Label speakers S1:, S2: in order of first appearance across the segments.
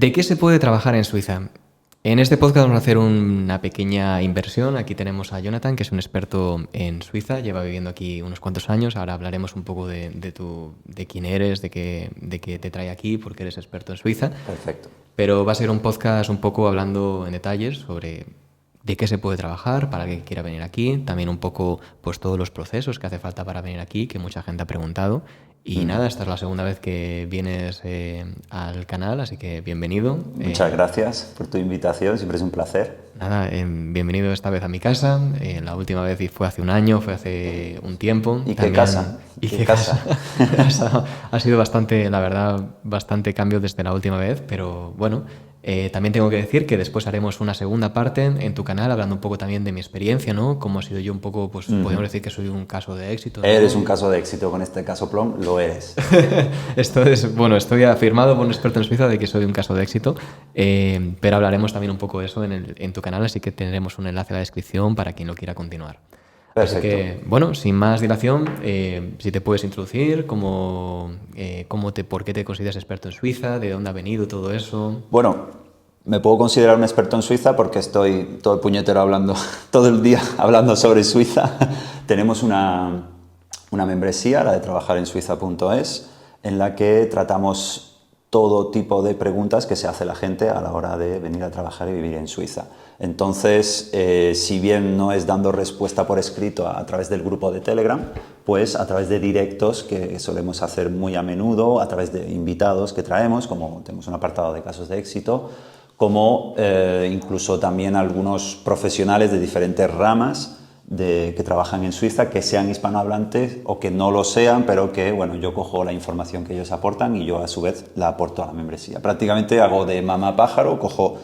S1: ¿De qué se puede trabajar en Suiza? En este podcast vamos a hacer una pequeña inversión. Aquí tenemos a Jonathan, que es un experto en Suiza, lleva viviendo aquí unos cuantos años. Ahora hablaremos un poco de quién eres, de qué te trae aquí, porque eres experto en Suiza.
S2: Perfecto.
S1: Pero va a ser un podcast un poco hablando en detalles sobre de qué se puede trabajar para que quiera venir aquí, también un poco pues todos los procesos que hace falta para venir aquí, que mucha gente ha preguntado. Y nada, esta es la segunda vez que vienes al canal, así que bienvenido.
S2: Muchas gracias por tu invitación, siempre es un placer.
S1: Nada, bienvenido esta vez a mi casa. La última vez fue hace un año, fue hace un tiempo.
S2: ¿Y
S1: también,
S2: qué casa?
S1: ¿Y qué casa? Ha sido bastante, la verdad, bastante cambio desde la última vez, pero bueno. También tengo que decir que después haremos una segunda parte en tu canal hablando un poco también de mi experiencia, ¿no? Cómo ha sido yo un poco, pues podemos decir que soy un caso de éxito, ¿no?
S2: Eres un caso de éxito con este caso Plom, lo eres.
S1: Esto es, bueno, estoy afirmado por un experto en Suiza de que soy un caso de éxito, pero hablaremos también un poco de eso en tu canal, así que tendremos un enlace a la descripción para quien lo quiera continuar.
S2: Perfecto.
S1: Así que, bueno, sin más dilación, si te puedes introducir, ¿por qué te consideras experto en Suiza? ¿De dónde ha venido todo eso?
S2: Bueno, me puedo considerar un experto en Suiza porque estoy todo el puñetero hablando, todo el día hablando sobre Suiza. Tenemos una membresía, la de trabajarensuiza.es, en la que tratamos todo tipo de preguntas que se hace la gente a la hora de venir a trabajar y vivir en Suiza. Entonces, si bien no es dando respuesta por escrito a través del grupo de Telegram, pues a través de directos que solemos hacer muy a menudo, a través de invitados que traemos, como tenemos un apartado de casos de éxito, como incluso también algunos profesionales de diferentes ramas que trabajan en Suiza, que sean hispanohablantes o que no lo sean, pero que, bueno, yo cojo la información que ellos aportan y yo a su vez la aporto a la membresía. Prácticamente hago de mamá pájaro, cojo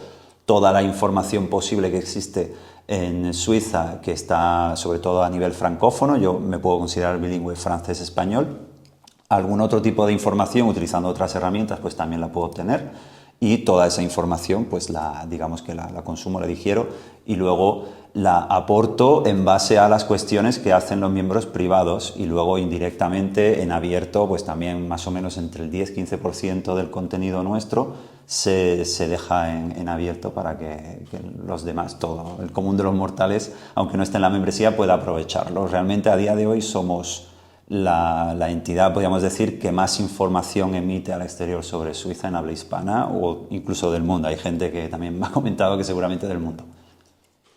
S2: toda la información posible que existe en Suiza, que está sobre todo a nivel francófono. Yo me puedo considerar bilingüe francés-español. Algún otro tipo de información utilizando otras herramientas, pues también la puedo obtener. Y toda esa información, pues digamos que la consumo, la digiero y luego la aporto en base a las cuestiones que hacen los miembros privados y luego indirectamente en abierto, pues también más o menos entre el 10-15% del contenido nuestro se deja en abierto para que los demás, todo el común de los mortales, aunque no esté en la membresía, pueda aprovecharlo. Realmente a día de hoy somos la entidad, podríamos decir, que más información emite al exterior sobre Suiza en habla hispana o incluso del mundo. Hay gente que también me ha comentado que seguramente del mundo.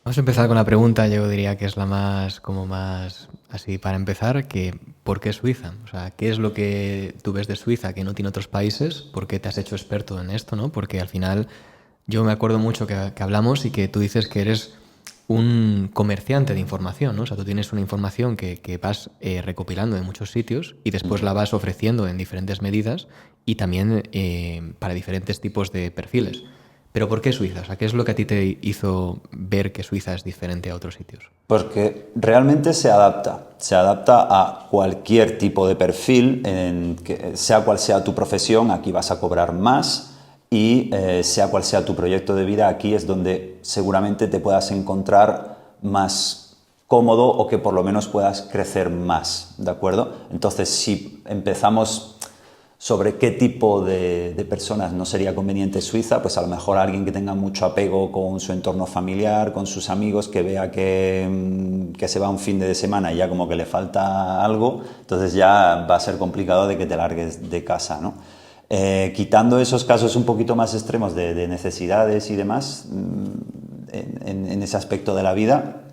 S1: Vamos a empezar con la pregunta, yo diría que es la más así para empezar, que ¿por qué Suiza? O sea, ¿qué es lo que tú ves de Suiza que no tiene otros países? ¿Por qué te has hecho experto en esto, no? Porque al final yo me acuerdo mucho que hablamos y que tú dices que eres un comerciante de información, ¿no? O sea, tú tienes una información que vas recopilando de muchos sitios y después la vas ofreciendo en diferentes medidas y también para diferentes tipos de perfiles. ¿Pero por qué Suiza? O sea, ¿qué es lo que a ti te hizo ver que Suiza es diferente a otros sitios?
S2: Porque realmente se adapta a cualquier tipo de perfil, sea cual sea tu profesión, aquí vas a cobrar más y sea cual sea tu proyecto de vida, aquí es donde seguramente te puedas encontrar más cómodo o que por lo menos puedas crecer más, ¿de acuerdo? Entonces, si empezamos sobre qué tipo de personas no sería conveniente Suiza, pues a lo mejor alguien que tenga mucho apego con su entorno familiar, con sus amigos, que vea que se va un fin de semana y ya como que le falta algo, entonces ya va a ser complicado de que te largues de casa, ¿no? Quitando esos casos un poquito más extremos de necesidades y demás, en ese aspecto de la vida,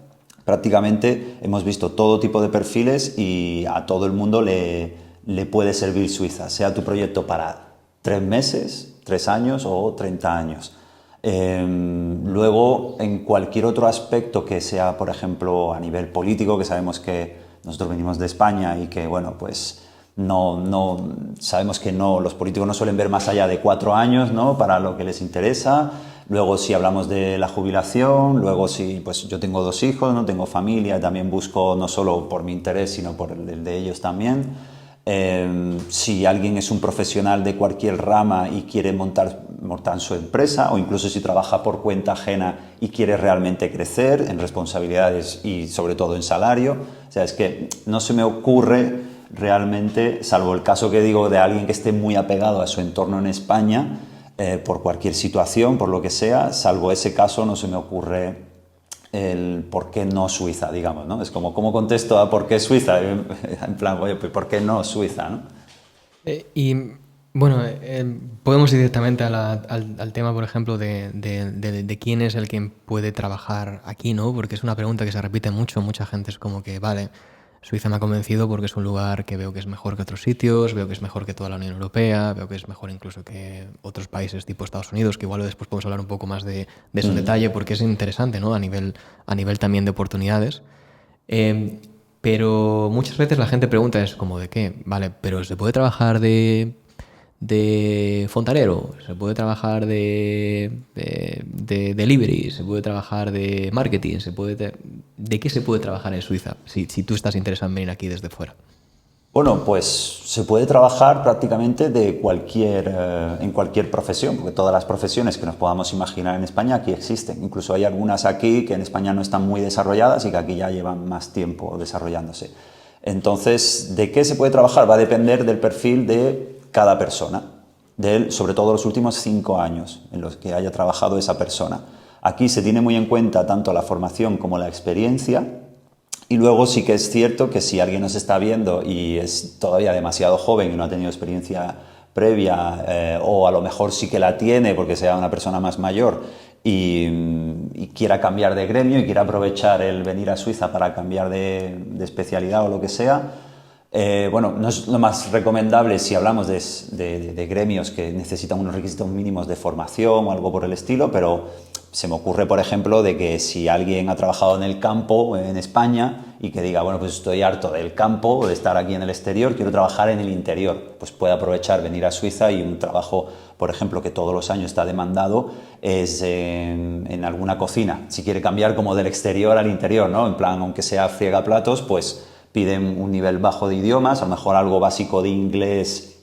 S2: prácticamente hemos visto todo tipo de perfiles y a todo el mundo le puede servir Suiza, sea tu proyecto para 3 meses, 3 años o 30 años. Luego, en cualquier otro aspecto que sea, por ejemplo, a nivel político, que sabemos que nosotros venimos de España y que, bueno, pues no sabemos que los políticos no suelen ver más allá de 4 años, ¿no? Para lo que les interesa. Luego, si hablamos de la jubilación, luego si pues yo tengo 2 hijos, no tengo familia, también busco no solo por mi interés, sino por el de ellos también. Si alguien es un profesional de cualquier rama y quiere montar su empresa, o incluso si trabaja por cuenta ajena y quiere realmente crecer en responsabilidades y sobre todo en salario. O sea, es que no se me ocurre realmente, salvo el caso que digo de alguien que esté muy apegado a su entorno en España, por cualquier situación, por lo que sea. Salvo ese caso, no se me ocurre el por qué no Suiza, digamos, ¿no? Es como, ¿cómo contesto a por qué Suiza? En plan, oye, pues ¿por qué no Suiza, no?
S1: Y bueno, podemos ir directamente al tema, por ejemplo, de quién es el que puede trabajar aquí, ¿no? Porque es una pregunta que se repite mucho. Mucha gente es como que, vale, Suiza me ha convencido porque es un lugar que veo que es mejor que otros sitios, veo que es mejor que toda la Unión Europea, veo que es mejor incluso que otros países tipo Estados Unidos, que igual después podemos hablar un poco más de eso en detalle porque es interesante, ¿no? A nivel también de oportunidades. Eh, pero muchas veces la gente pregunta es como de qué, vale, pero ¿se puede trabajar de fontanero? ¿Se puede trabajar de delivery? ¿Se puede trabajar de marketing? ¿De qué se puede trabajar en Suiza si tú estás interesado en venir aquí desde fuera?
S2: Bueno, pues se puede trabajar prácticamente en cualquier profesión, porque todas las profesiones que nos podamos imaginar en España aquí existen. Incluso hay algunas aquí que en España no están muy desarrolladas y que aquí ya llevan más tiempo desarrollándose. Entonces, ¿de qué se puede trabajar? Va a depender del perfil de cada persona, sobre todo los últimos 5 años en los que haya trabajado esa persona. Aquí se tiene muy en cuenta tanto la formación como la experiencia. Y luego sí que es cierto que si alguien nos está viendo y es todavía demasiado joven y no ha tenido experiencia previa, o a lo mejor sí que la tiene porque sea una persona más mayor y quiera cambiar de gremio y quiera aprovechar el venir a Suiza para cambiar de especialidad o lo que sea, bueno, no es lo más recomendable si hablamos de gremios que necesitan unos requisitos mínimos de formación o algo por el estilo, pero se me ocurre, por ejemplo, de que si alguien ha trabajado en el campo en España y que diga, bueno, pues estoy harto del campo, de estar aquí en el exterior, quiero trabajar en el interior, pues puede aprovechar venir a Suiza y un trabajo, por ejemplo, que todos los años está demandado es en alguna cocina. Si quiere cambiar como del exterior al interior, ¿no? En plan, aunque sea friegaplatos, pues piden un nivel bajo de idiomas, a lo mejor algo básico de inglés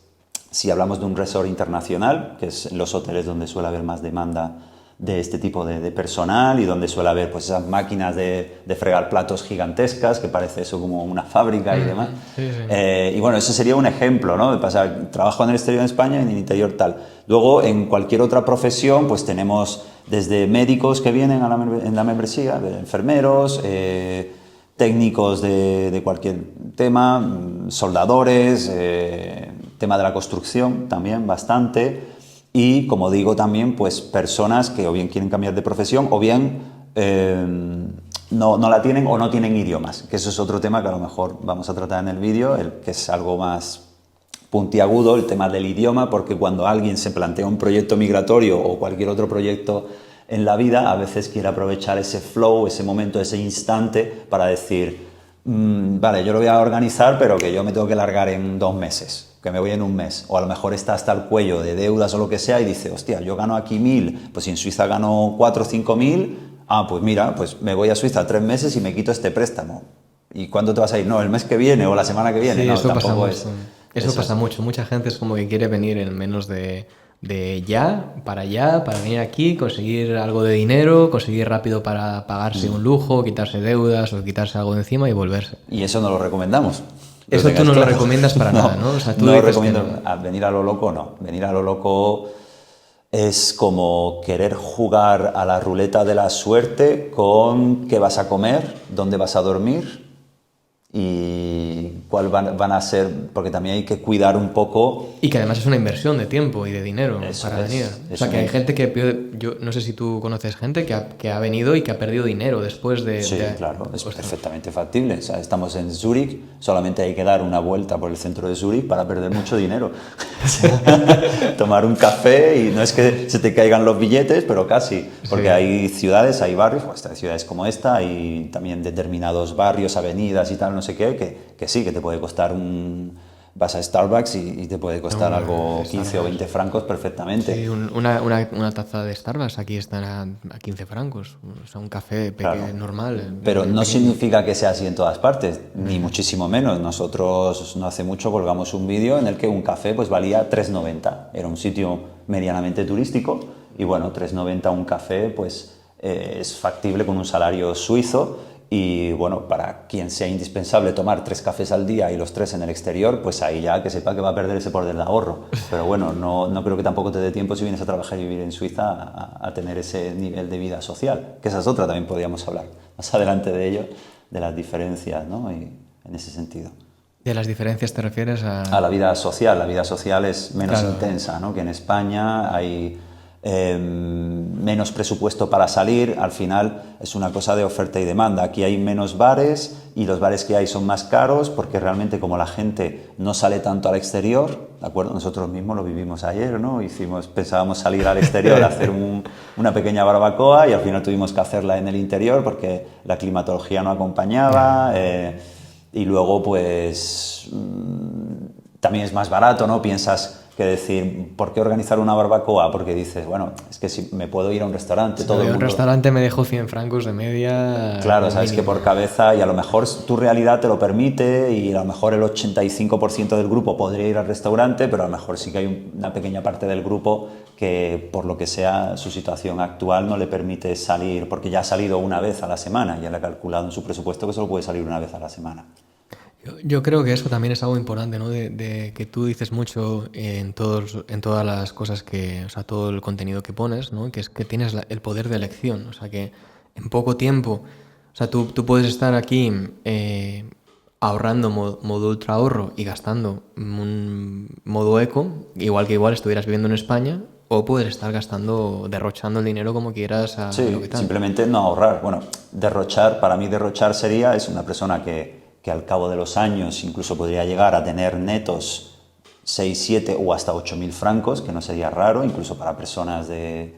S2: si hablamos de un resort internacional, que es los hoteles donde suele haber más demanda de este tipo de personal y donde suele haber pues esas máquinas de fregar platos gigantescas que parece eso como una fábrica y demás.
S1: Sí, sí.
S2: Y bueno, eso sería un ejemplo, ¿no? De pasar trabajo en el exterior en España y en el interior tal. Luego, en cualquier otra profesión, pues tenemos desde médicos que vienen en la membresía, de enfermeros, técnicos de cualquier tema, soldadores, tema de la construcción también bastante. Y, como digo, también pues personas que o bien quieren cambiar de profesión o bien no la tienen o no tienen idiomas, que eso es otro tema que a lo mejor vamos a tratar en el vídeo, que es algo más puntiagudo, el tema del idioma, porque cuando alguien se plantea un proyecto migratorio o cualquier otro proyecto en la vida, a veces quiere aprovechar ese flow, ese momento, ese instante para decir, vale, yo lo voy a organizar, pero que yo me tengo que largar en 2 meses. Que me voy en un mes, o a lo mejor está hasta el cuello de deudas o lo que sea y dice, hostia, yo gano aquí 1.000, pues si en Suiza gano 4 o 5.000, pues mira, pues me voy a Suiza 3 meses y me quito este préstamo. ¿Y cuándo te vas a ir? No, el mes que viene o la semana que viene.
S1: Sí,
S2: No,
S1: eso pasa
S2: tampoco
S1: mucho.
S2: es.
S1: Eso pasa mucho. Mucha gente es como que quiere venir en menos de ya, para venir aquí, conseguir algo de dinero, conseguir rápido para pagarse un lujo, quitarse deudas o quitarse algo de encima y volverse.
S2: Y eso no lo recomendamos.
S1: Eso tú no lo recomiendas para nada, ¿no? O sea, tú
S2: no
S1: dices
S2: recomiendo.
S1: que no.
S2: Venir a lo loco, no. Venir a lo loco es como querer jugar a la ruleta de la suerte con qué vas a comer, dónde vas a dormir y cuál van a ser, porque también hay que cuidar un poco.
S1: Y que además es una inversión de tiempo y de dinero
S2: Eso
S1: para
S2: es,
S1: venir. O
S2: eso
S1: sea, que hay
S2: es.
S1: gente yo no sé si tú conoces gente que ha venido y que ha perdido dinero después de...
S2: Sí, claro, es perfectamente factible. O sea, estamos en Zúrich, solamente hay que dar una vuelta por el centro de Zúrich para perder mucho dinero. Tomar un café y no es que se te caigan los billetes, pero casi. Porque hay ciudades, hay barrios, pues hay ciudades como esta, hay también determinados barrios, avenidas y tal, no sé qué, que sí, que te puede costar vas a Starbucks y te puede costar algo 15 o 20 francos perfectamente.
S1: Sí, una taza de Starbucks aquí está a 15 francos. O sea, un café
S2: Claro.
S1: normal.
S2: Pero no
S1: pequeño.
S2: significa que sea así en todas partes, ni muchísimo menos. Nosotros no hace mucho colgamos un vídeo en el que un café pues valía 3,90. Era un sitio medianamente turístico y bueno, 3,90 un café pues es factible con un salario suizo Y bueno, para quien sea indispensable tomar 3 cafés al día y los 3 en el exterior, pues ahí ya que sepa que va a perder ese poder de ahorro. Pero bueno, no creo que tampoco te dé tiempo si vienes a trabajar y vivir en Suiza a tener ese nivel de vida social, que esa es otra, también podríamos hablar más adelante de ello, de las diferencias, ¿no? Y en ese sentido.
S1: ¿De las diferencias te refieres a...?
S2: A la vida social es menos intensa, ¿no? Que en España hay menos presupuesto para salir, al final es una cosa de oferta y demanda. Aquí hay menos bares y los bares que hay son más caros porque realmente como la gente no sale tanto al exterior, ¿de acuerdo? Nosotros mismos lo vivimos ayer, ¿no? Pensábamos salir al exterior a hacer una pequeña barbacoa y al final tuvimos que hacerla en el interior porque la climatología no acompañaba. Y luego, pues, también es más barato, ¿no? Piensas que decir, ¿por qué organizar una barbacoa? Porque dices, bueno, es que si me puedo ir a un restaurante,
S1: Si
S2: todo el
S1: voy a
S2: mundo...
S1: un restaurante me dejo 100 francos de media...
S2: Claro, sabes que por cabeza, y a lo mejor tu realidad te lo permite, y a lo mejor el 85% del grupo podría ir al restaurante, pero a lo mejor sí que hay una pequeña parte del grupo que, por lo que sea su situación actual, no le permite salir, porque ya ha salido una vez a la semana, ya le ha calculado en su presupuesto que solo puede salir una vez a la semana.
S1: Yo creo que eso también es algo importante, ¿no? De que tú dices mucho en todas las cosas o sea, todo el contenido que pones, ¿no? Que es que tienes el poder de elección, o sea, que en poco tiempo, o sea, tú puedes estar aquí ahorrando modo ultra ahorro y gastando un modo eco, igual que igual estuvieras viviendo en España, o puedes estar gastando, derrochando el dinero como quieras a lo
S2: Sí,
S1: que tal.
S2: simplemente no ahorrar. Bueno, derrochar, para mí derrochar es una persona que al cabo de los años incluso podría llegar a tener netos 6, 7 o hasta 8.000 francos, que no sería raro, incluso para personas de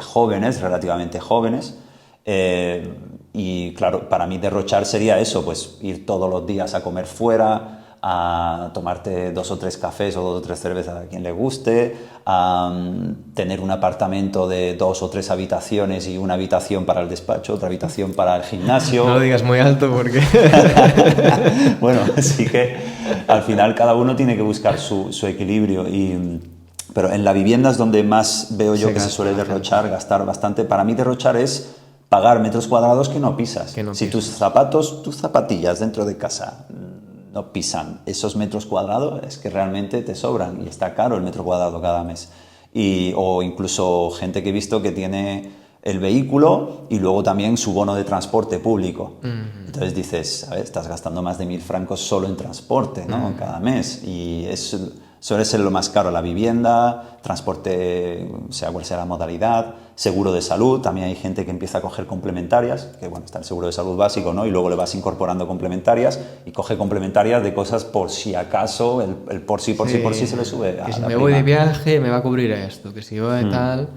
S2: jóvenes, relativamente jóvenes. Y claro, para mí derrochar sería eso, pues ir todos los días a comer fuera, a tomarte 2 o 3 cafés o 2 o 3 cervezas a quien le guste, a tener un apartamento de 2 o 3 habitaciones y una habitación para el despacho, otra habitación para el gimnasio.
S1: No lo digas muy alto porque...
S2: Bueno, así que al final cada uno tiene que buscar su equilibrio pero en la vivienda es donde más veo yo que se suele derrochar, gastar bastante. Para mí derrochar es pagar metros cuadrados que no pisas. Si tus zapatos, tus zapatillas dentro de casa no pisan esos metros cuadrados, es que realmente te sobran y está caro el metro cuadrado cada mes. O incluso gente que he visto que tiene el vehículo y luego también su bono de transporte público. Entonces dices, ¿sabes? Estás gastando más de 1.000 francos solo en transporte, ¿no? Cada mes, y suele ser lo más caro: la vivienda, transporte, sea cual sea la modalidad, seguro de salud. También hay gente que empieza a coger complementarias, que bueno, está el seguro de salud básico, ¿no? Y luego le vas incorporando complementarias y coge complementarias de cosas por si acaso, el por si se le sube a
S1: que si
S2: la
S1: me
S2: prima.
S1: voy de viaje me va a cubrir esto, que si voy de tal...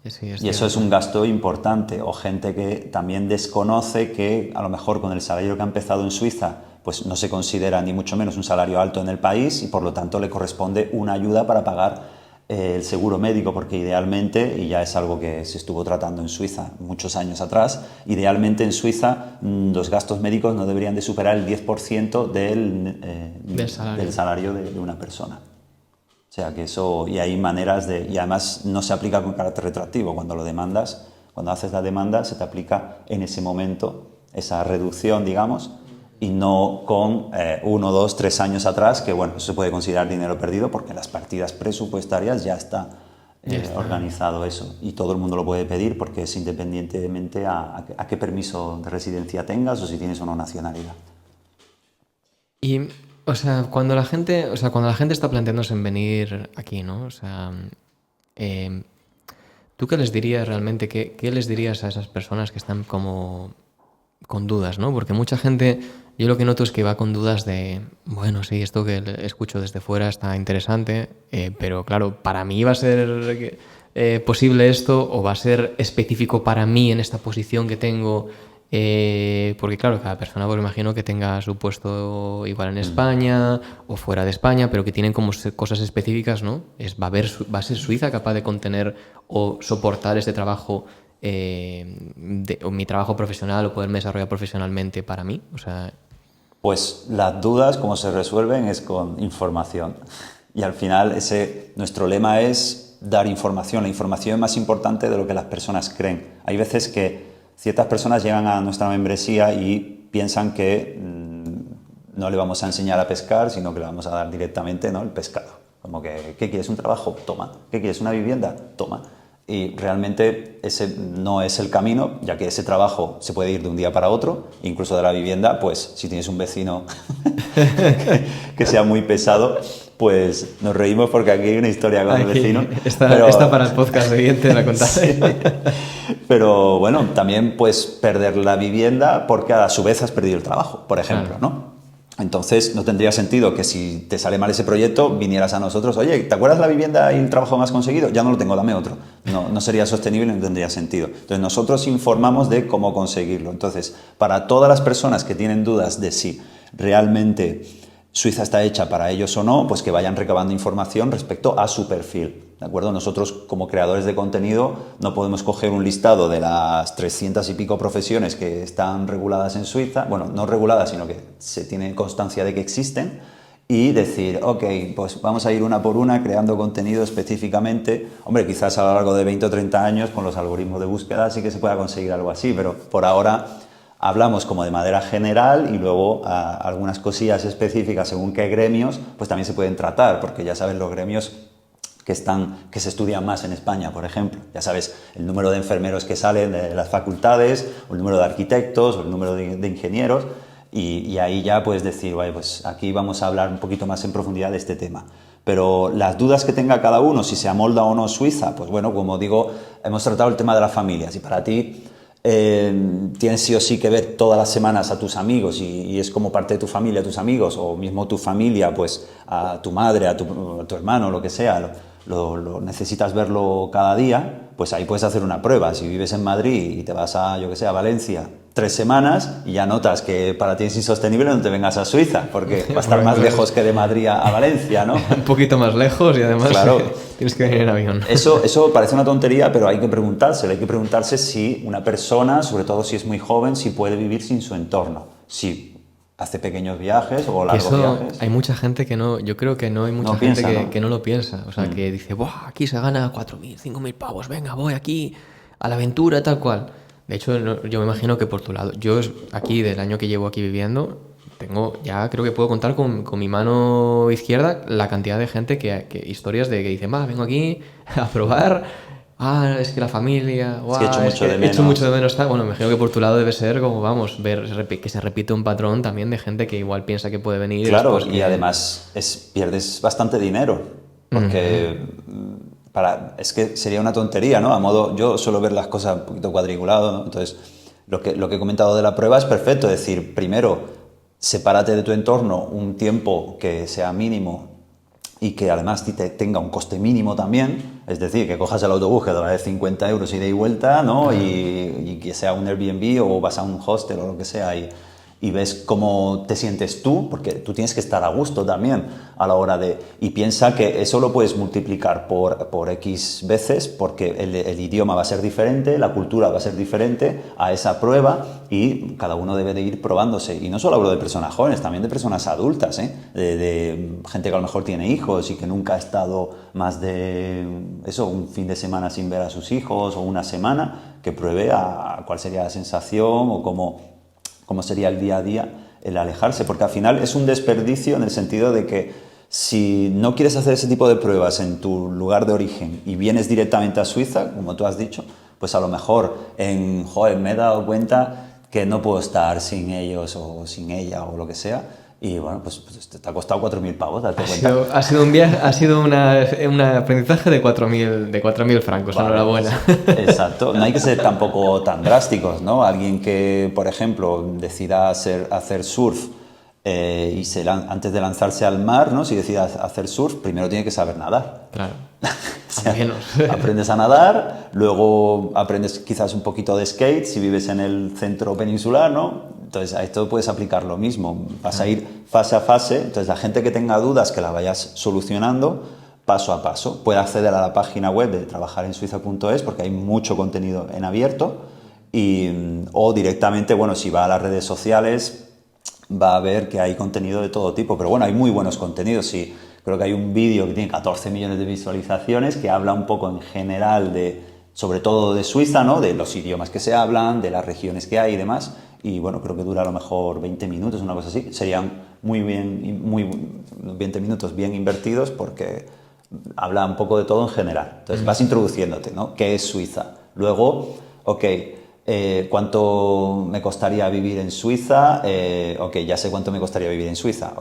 S1: Sí,
S2: Y eso es un gasto importante. O gente que también desconoce que a lo mejor con el salario que ha empezado en Suiza pues no se considera ni mucho menos un salario alto en el país y por lo tanto le corresponde una ayuda para pagar el seguro médico, porque idealmente, y ya es algo que se estuvo tratando en Suiza muchos años atrás, idealmente en Suiza los gastos médicos no deberían de superar el 10% del salario de una persona. O sea que eso, y hay maneras y además no se aplica con carácter retroactivo. Cuando lo demandas, cuando haces la demanda, se te aplica en ese momento esa reducción, digamos, y no con 1, 2, 3 años atrás, que bueno, eso se puede considerar dinero perdido porque en las partidas presupuestarias ya está organizado eso. Y todo el mundo lo puede pedir porque es independientemente a qué permiso de residencia tengas o si tienes o no nacionalidad.
S1: Y, o sea, cuando la gente está planteándose en venir aquí, ¿no? O sea, ¿tú qué les dirías realmente? ¿Qué les dirías a esas personas que están como con dudas, ¿no? Porque mucha gente, yo lo que noto es que va con dudas de, bueno, sí, esto que escucho desde fuera está interesante, pero claro, ¿para mí va a ser posible esto o va a ser específico para mí en esta posición que tengo? Porque claro, cada persona, pues imagino que tenga su puesto igual en España o fuera de España, pero que tienen como cosas específicas, ¿no? ¿Va a ser Suiza capaz de contener o soportar este trabajo, o mi trabajo profesional, o poderme desarrollar profesionalmente para mí? O sea...
S2: Pues las dudas, como se resuelven, es con información. Y al final nuestro lema es dar información. La información es más importante de lo que las personas creen. Hay veces que ciertas personas llegan a nuestra membresía y piensan que no le vamos a enseñar a pescar, sino que le vamos a dar directamente, ¿no?, el pescado. Como que, ¿qué quieres? ¿Un trabajo? Toma. ¿Qué quieres? ¿Una vivienda? Toma. Y realmente ese no es el camino, ya que ese trabajo se puede ir de un día para otro, incluso de la vivienda, pues si tienes un vecino que sea muy pesado, pues nos reímos porque aquí hay una historia con el vecino.
S1: Está para el podcast siguiente, la contaré.
S2: Sí. Pero bueno, también puedes perder la vivienda porque a su vez has perdido el trabajo, por ejemplo, ¿no? Entonces no tendría sentido que si te sale mal ese proyecto vinieras a nosotros, oye, ¿te acuerdas la vivienda y el trabajo que has conseguido? Ya no lo tengo, dame otro. No sería sostenible y no tendría sentido. Entonces nosotros informamos de cómo conseguirlo. Entonces, para todas las personas que tienen dudas de si realmente Suiza está hecha para ellos o no, pues que vayan recabando información respecto a su perfil. ¿De acuerdo? Nosotros, como creadores de contenido, no podemos coger un listado de las 300 y pico profesiones que están reguladas en Suiza, bueno, no reguladas, sino que se tiene constancia de que existen, y decir, ok, pues vamos a ir una por una creando contenido específicamente. Hombre, quizás a lo largo de 20 o 30 años, con los algoritmos de búsqueda, sí que se pueda conseguir algo así, pero por ahora hablamos como de manera general y luego algunas cosillas específicas según qué gremios, pues también se pueden tratar, porque ya sabes los gremios que se estudian más en España, por ejemplo. Ya sabes, el número de enfermeros que salen de las facultades, o el número de arquitectos, o el número de ingenieros, y ahí ya puedes decir, vale, pues aquí vamos a hablar un poquito más en profundidad de este tema. Pero las dudas que tenga cada uno, si se amolda o no Suiza, pues bueno, como digo, hemos tratado el tema de la familia. Si para ti tienes sí o sí que ver todas las semanas a tus amigos y es como parte de tu familia, tus amigos, o mismo tu familia, pues a tu madre, a tu hermano, lo que sea, lo necesitas verlo cada día, pues ahí puedes hacer una prueba. Si vives en Madrid y te vas a, yo que sé, a Valencia 3 semanas y ya notas que para ti es insostenible, no te vengas a Suiza, porque va a estar más lejos que de Madrid a Valencia, ¿no?
S1: Un poquito más lejos y además
S2: claro,
S1: tienes que venir en avión.
S2: Eso parece una tontería, pero hay que preguntarse si una persona, sobre todo si es muy joven, si puede vivir sin su entorno, si hace pequeños viajes o largos viajes.
S1: Hay mucha gente que no, yo creo que no hay mucha gente
S2: piensa,
S1: que no lo piensa, o sea, que dice, ¡buah! Aquí se gana 4.000, 5.000 pavos, venga, voy aquí a la aventura, tal cual. De hecho, yo me imagino que por tu lado, yo aquí, del año que llevo aquí viviendo, ya creo que puedo contar con mi mano izquierda la cantidad de gente historias de que dicen, vengo aquí a probar. Es que la familia,
S2: es que he
S1: hecho mucho de menos. Bueno, me imagino que por tu lado debe ser como, vamos, ver que se repite un patrón también de gente que igual piensa que puede venir.
S2: Claro, y además pierdes bastante dinero, porque es que sería una tontería, ¿no? A modo, yo suelo ver las cosas un poquito cuadriculado, ¿no? Entonces, lo que he comentado de la prueba es perfecto, es decir, primero, sepárate de tu entorno un tiempo que sea mínimo y que además tenga un coste mínimo también, es decir, que cojas el autobús que te vale 50 euros ida y vuelta, ¿no? Y que sea un Airbnb o vas a un hostel o lo que sea y ves cómo te sientes tú, porque tú tienes que estar a gusto también a la hora de... Y piensa que eso lo puedes multiplicar por X veces, porque el idioma va a ser diferente, la cultura va a ser diferente a esa prueba y cada uno debe de ir probándose. Y no solo hablo de personas jóvenes, también de personas adultas, de gente que a lo mejor tiene hijos y que nunca ha estado más de un fin de semana sin ver a sus hijos o una semana, que pruebe a cuál sería la sensación o cómo sería el día a día el alejarse, porque al final es un desperdicio en el sentido de que si no quieres hacer ese tipo de pruebas en tu lugar de origen y vienes directamente a Suiza, como tú has dicho, pues a lo mejor me he dado cuenta que no puedo estar sin ellos o sin ella o lo que sea. Y bueno, pues te ha costado 4.000 pavos, date cuenta.
S1: Ha sido un viaje, ha sido un aprendizaje de 4.000 francos, vale, enhorabuena.
S2: Exacto, no hay que ser tampoco tan drásticos, ¿no? Alguien que, por ejemplo, decida hacer surf y antes de lanzarse al mar, ¿no? Si decide hacer surf, primero tiene que saber nadar.
S1: Claro.
S2: Aprendes a nadar, luego aprendes quizás un poquito de skate si vives en el centro peninsular, ¿no? Entonces a esto puedes aplicar lo mismo, vas a ir fase a fase, entonces la gente que tenga dudas que la vayas solucionando paso a paso. Puede acceder a la página web de trabajarensuiza.es porque hay mucho contenido en abierto o directamente, bueno, si va a las redes sociales va a ver que hay contenido de todo tipo, pero bueno, hay muy buenos contenidos creo que hay un vídeo que tiene 14 millones de visualizaciones que habla un poco en general de sobre todo de Suiza, ¿no? De los idiomas que se hablan, de las regiones que hay y demás. Y bueno, creo que dura a lo mejor 20 minutos, una cosa así. Serían muy 20 minutos bien invertidos porque habla un poco de todo en general. Entonces vas introduciéndote, ¿no? ¿Qué es Suiza? Luego, ok, ¿cuánto me costaría vivir en Suiza? Ok, ya sé cuánto me costaría vivir en Suiza.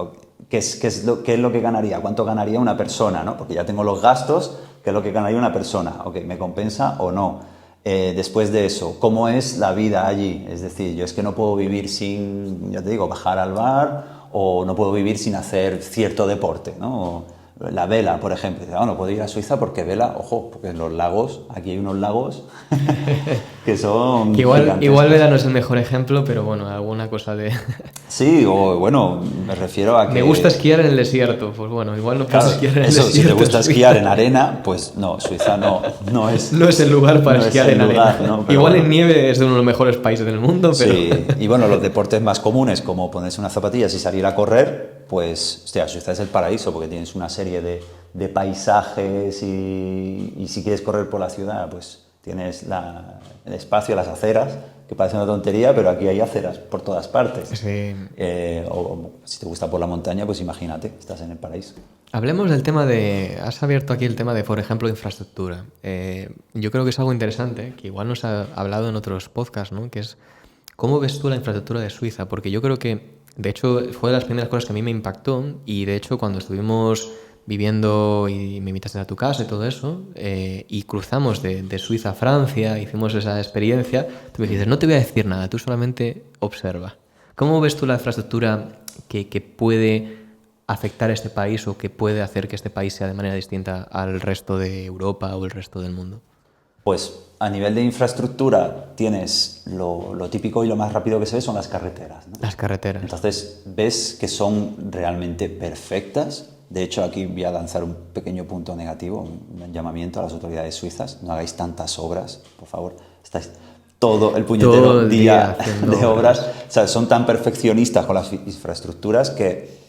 S2: ¿Qué es lo que ganaría? ¿Cuánto ganaría una persona? ¿No? Porque ya tengo los gastos, ¿qué es lo que ganaría una persona? Ok, ¿me compensa o no? Después de eso, ¿cómo es la vida allí? Es decir, yo es que no puedo vivir sin, ya te digo, bajar al bar, o no puedo vivir sin hacer cierto deporte, ¿no? La vela, por ejemplo. Dice, no puedo ir a Suiza porque vela, ojo, porque en los lagos, aquí hay unos lagos que son
S1: igual vela no es el mejor ejemplo, pero bueno, alguna cosa de...
S2: Sí, o bueno, me refiero a que...
S1: Me gusta esquiar en el desierto, pues bueno, igual no puedes esquiar en el
S2: eso,
S1: desierto.
S2: Si te gusta esquiar en arena, pues no, Suiza no es...
S1: No es el lugar para esquiar en arena.
S2: ¿No?
S1: Igual en nieve es de uno de los mejores países del mundo, pero...
S2: Sí, y bueno, los deportes más comunes, como ponerse unas zapatillas y salir a correr, pues, hostia, Suiza es el paraíso, porque tienes una serie de paisajes y si quieres correr por la ciudad, pues tienes el espacio, las aceras, que parece una tontería, pero aquí hay aceras por todas partes.
S1: Sí.
S2: O si te gusta por la montaña, pues imagínate, estás en el paraíso.
S1: Hablemos del tema de... Has abierto aquí el tema de, por ejemplo, infraestructura. Yo creo que es algo interesante, que igual nos ha hablado en otros podcasts, ¿no? Que es, ¿cómo ves tú la infraestructura de Suiza? Porque yo creo que, de hecho, fue de las primeras cosas que a mí me impactó, y de hecho cuando estuvimos viviendo y me invitaste a tu casa y todo eso, y cruzamos de Suiza a Francia, hicimos esa experiencia, tú me dices, no te voy a decir nada, tú solamente observa. ¿Cómo ves tú la infraestructura que puede afectar a este país o que puede hacer que este país sea de manera distinta al resto de Europa o el resto del mundo?
S2: Pues a nivel de infraestructura tienes lo típico y lo más rápido que se ve son las carreteras, ¿no?
S1: Las carreteras.
S2: Entonces ves que son realmente perfectas. De hecho, aquí voy a lanzar un pequeño punto negativo, un llamamiento a las autoridades suizas. No hagáis tantas obras, por favor. Estáis todo el puñetero
S1: el
S2: día de
S1: obras.
S2: obras. O sea, son tan perfeccionistas con las infraestructuras que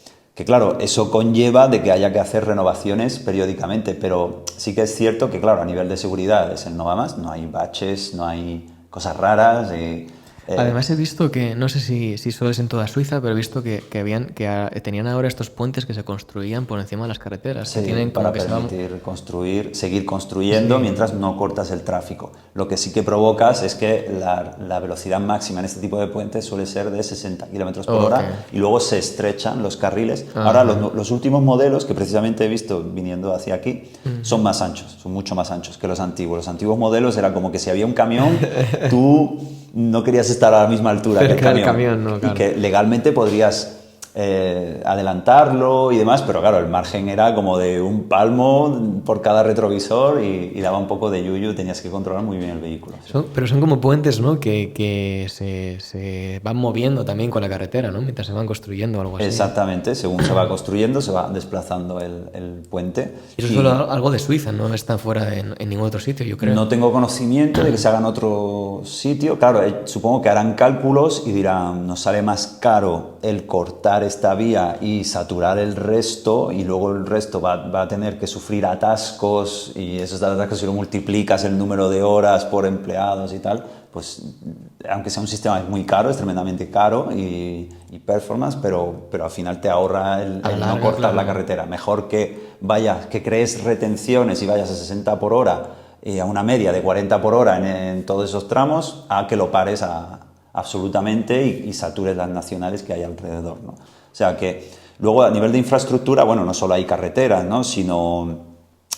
S2: claro, eso conlleva de que haya que hacer renovaciones periódicamente, pero sí que es cierto que, claro, a nivel de seguridad es el no va más, no hay baches, no hay cosas raras.
S1: Además he visto que, no sé si solo es en toda Suiza, pero he visto que tenían ahora estos puentes que se construían por encima de las carreteras.
S2: Sí,
S1: que tienen como
S2: para
S1: que
S2: permitir seguir construyendo mientras no cortas el tráfico. Lo que sí que provocas es que la velocidad máxima en este tipo de puentes suele ser de 60 km por hora y luego se estrechan los carriles. Ahora los últimos modelos que precisamente he visto viniendo hacia aquí son más anchos, son mucho más anchos que los antiguos. Los antiguos modelos era como que si había un camión, tú no querías estar a la misma altura
S1: cerca
S2: que el
S1: del camión, no, claro.
S2: Y que legalmente podrías adelantarlo y demás, pero claro, el margen era como de un palmo por cada retrovisor y daba un poco de yuyu, tenías que controlar muy bien el vehículo. ¿Sí?
S1: Pero son como puentes, ¿no? Que se van moviendo también con la carretera, ¿no? Mientras se van construyendo o algo así.
S2: Exactamente, según se va construyendo, se va desplazando el puente.
S1: Y eso es solo algo de Suiza, no está fuera en ningún otro sitio, yo creo.
S2: No tengo conocimiento de que se haga en otro sitio. Claro, supongo que harán cálculos y dirán, nos sale más caro el cortar esta vía y saturar el resto, y luego el resto va a tener que sufrir atascos, y esos atascos, si lo multiplicas el número de horas por empleados y tal, pues aunque sea un sistema muy caro, es tremendamente caro y performance, pero al final te ahorra el no cortar la carretera. Mejor que crees retenciones y vayas a 60 por hora a una media de 40 por hora en todos esos tramos, a que lo pares absolutamente y satures las nacionales que hay alrededor, ¿no? O sea que luego a nivel de infraestructura, bueno, no solo hay carreteras, ¿no? Sino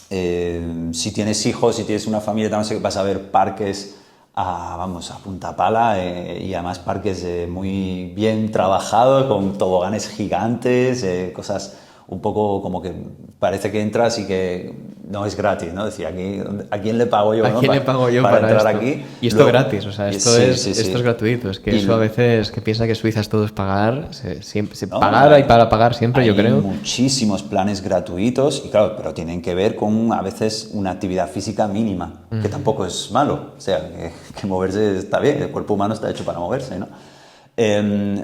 S2: si tienes hijos, si tienes una familia, también vas a ver parques a punta pala, y además parques muy bien trabajados, con toboganes gigantes, cosas un poco como que parece que entras y que no es gratis, ¿no? Decir, ¿a quién le pago yo?
S1: ¿A quién le pago yo
S2: para entrar
S1: esto?
S2: aquí?
S1: Y esto gratis, o sea, esto es gratuito. Es que
S2: Y
S1: eso a veces que piensa que Suiza es todo es pagar,
S2: No,
S1: pagar y para pagar siempre, yo creo.
S2: Hay muchísimos planes gratuitos y claro, pero tienen que ver con a veces una actividad física mínima, que tampoco es malo. O sea, que moverse está bien, el cuerpo humano está hecho para moverse, ¿no?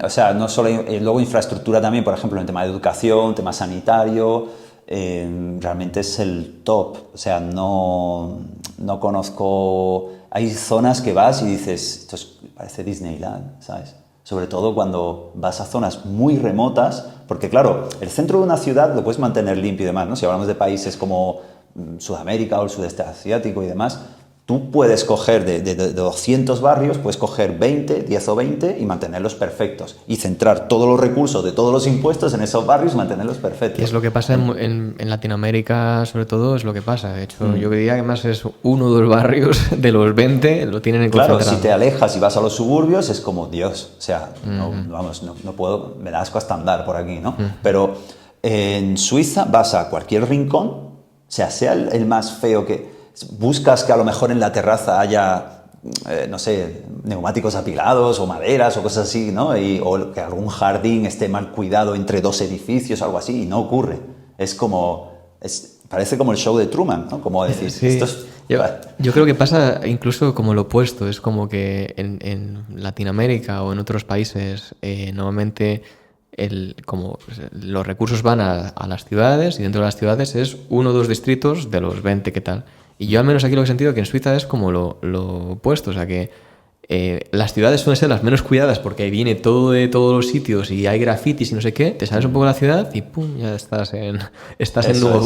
S2: O sea, no solo luego infraestructura también, por ejemplo, en tema de educación, tema sanitario, realmente es el top. O sea, no no conozco... Hay zonas que vas y dices, parece Disneyland, ¿sabes? Sobre todo cuando vas a zonas muy remotas, porque claro, el centro de una ciudad lo puedes mantener limpio y demás, ¿no? Si hablamos de países como Sudamérica o el sudeste asiático y demás, tú puedes coger de 200 barrios, puedes coger 20, 10 o 20 y mantenerlos perfectos. Y centrar todos los recursos de todos los impuestos en esos barrios y mantenerlos perfectos.
S1: Y es lo que pasa en Latinoamérica, sobre todo, es lo que pasa. De hecho, yo diría que más es 1 o 2 barrios de los 20 lo tienen en concentrado.
S2: Claro, si te alejas y vas a los suburbios, es como, Dios, o sea, no puedo, me da asco hasta andar por aquí, ¿no? Pero en Suiza vas a cualquier rincón, o sea el más feo que... Buscas que a lo mejor en la terraza haya, no sé, neumáticos apilados o maderas o cosas así, ¿no? O que algún jardín esté mal cuidado entre 2 edificios o algo así, y no ocurre. Es como... parece como el show de Truman, ¿no? Como decir,
S1: sí.
S2: esto es...
S1: Yo creo que pasa incluso como lo opuesto. Es como que en Latinoamérica o en otros países normalmente como los recursos van a las ciudades, y dentro de las ciudades es 1 o 2 distritos de los 20 que tal. Y yo al menos aquí lo que he sentido que en Suiza es como lo opuesto, o sea que las ciudades suelen ser las menos cuidadas porque ahí viene todo de todos los sitios y hay grafitis y no sé qué, te sales un poco de la ciudad y pum, ya estás en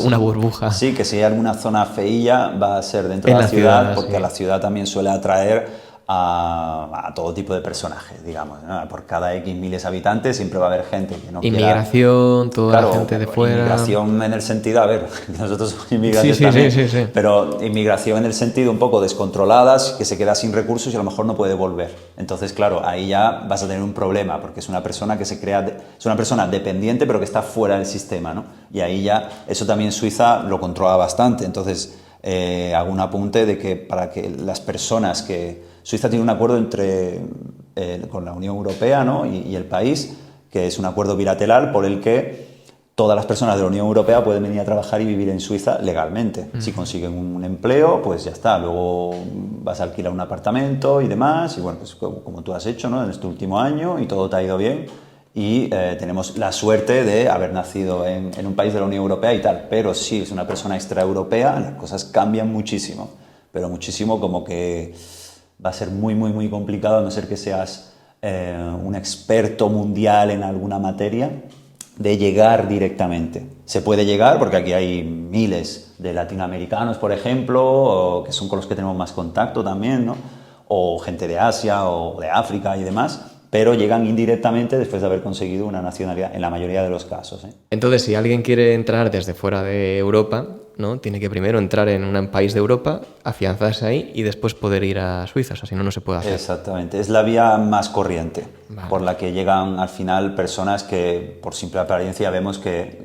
S1: una burbuja.
S2: Sí, que si hay alguna zona feilla va a ser dentro de la ciudad, porque sí. La ciudad también suele atraer a todo tipo de personajes, digamos, ¿no? Por cada X miles de habitantes siempre va a haber gente que no
S1: inmigración,
S2: quiera...
S1: toda la gente de fuera.
S2: Inmigración en el sentido, a ver, nosotros somos inmigrantes también, sí. Pero inmigración en el sentido un poco descontroladas, que se queda sin recursos y a lo mejor no puede volver. Entonces, claro, ahí ya vas a tener un problema, porque es una persona que se crea, es una persona dependiente pero que está fuera del sistema, ¿no? Y ahí ya, eso también Suiza lo controla bastante. Entonces, hago un apunte de que para que las personas que... Suiza tiene un acuerdo con la Unión Europea, ¿no? y el país, que es un acuerdo bilateral por el que todas las personas de la Unión Europea pueden venir a trabajar y vivir en Suiza legalmente. Si consiguen un empleo, pues ya está. Luego vas a alquilar un apartamento y demás, y bueno, pues como tú has hecho, ¿no? En este último año, y todo te ha ido bien. Y tenemos la suerte de haber nacido en un país de la Unión Europea y tal. Pero si es una persona extraeuropea, las cosas cambian muchísimo. Pero muchísimo, como que... va a ser muy, muy, muy complicado, a no ser que seas un experto mundial en alguna materia, de llegar directamente. Se puede llegar porque aquí hay miles de latinoamericanos, por ejemplo, que son con los que tenemos más contacto también, ¿no? O gente de Asia o de África y demás, pero llegan indirectamente después de haber conseguido una nacionalidad, en la mayoría de los casos, ¿eh?
S1: Entonces, si alguien quiere entrar desde fuera de Europa, ¿no? Tiene que primero entrar en un país de Europa, afianzarse ahí y después poder ir a Suiza, o sea, si no, no se puede hacer.
S2: Exactamente, es la vía más corriente, vale, por la que llegan al final personas que por simple apariencia vemos que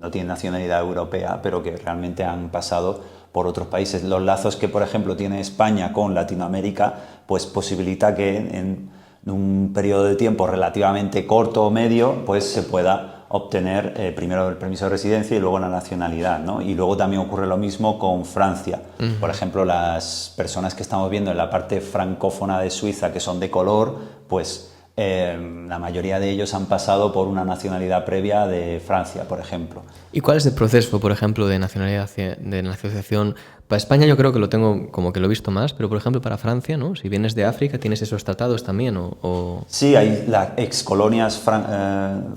S2: no tienen nacionalidad europea, pero que realmente han pasado por otros países. Los lazos que, por ejemplo, tiene España con Latinoamérica, pues posibilita que en un periodo de tiempo relativamente corto o medio, pues se pueda obtener primero el permiso de residencia y luego la nacionalidad, ¿no? Y luego también ocurre lo mismo con Francia. Por ejemplo, las personas que estamos viendo en la parte francófona de Suiza, que son de color, pues la mayoría de ellos han pasado por una nacionalidad previa de Francia, por ejemplo.
S1: ¿Y cuál es el proceso, por ejemplo, de nacionalización? Para España yo creo que lo tengo como que lo he visto más, pero por ejemplo para Francia, ¿no? Si vienes de África, ¿tienes esos tratados también?
S2: Sí, hay las excolonias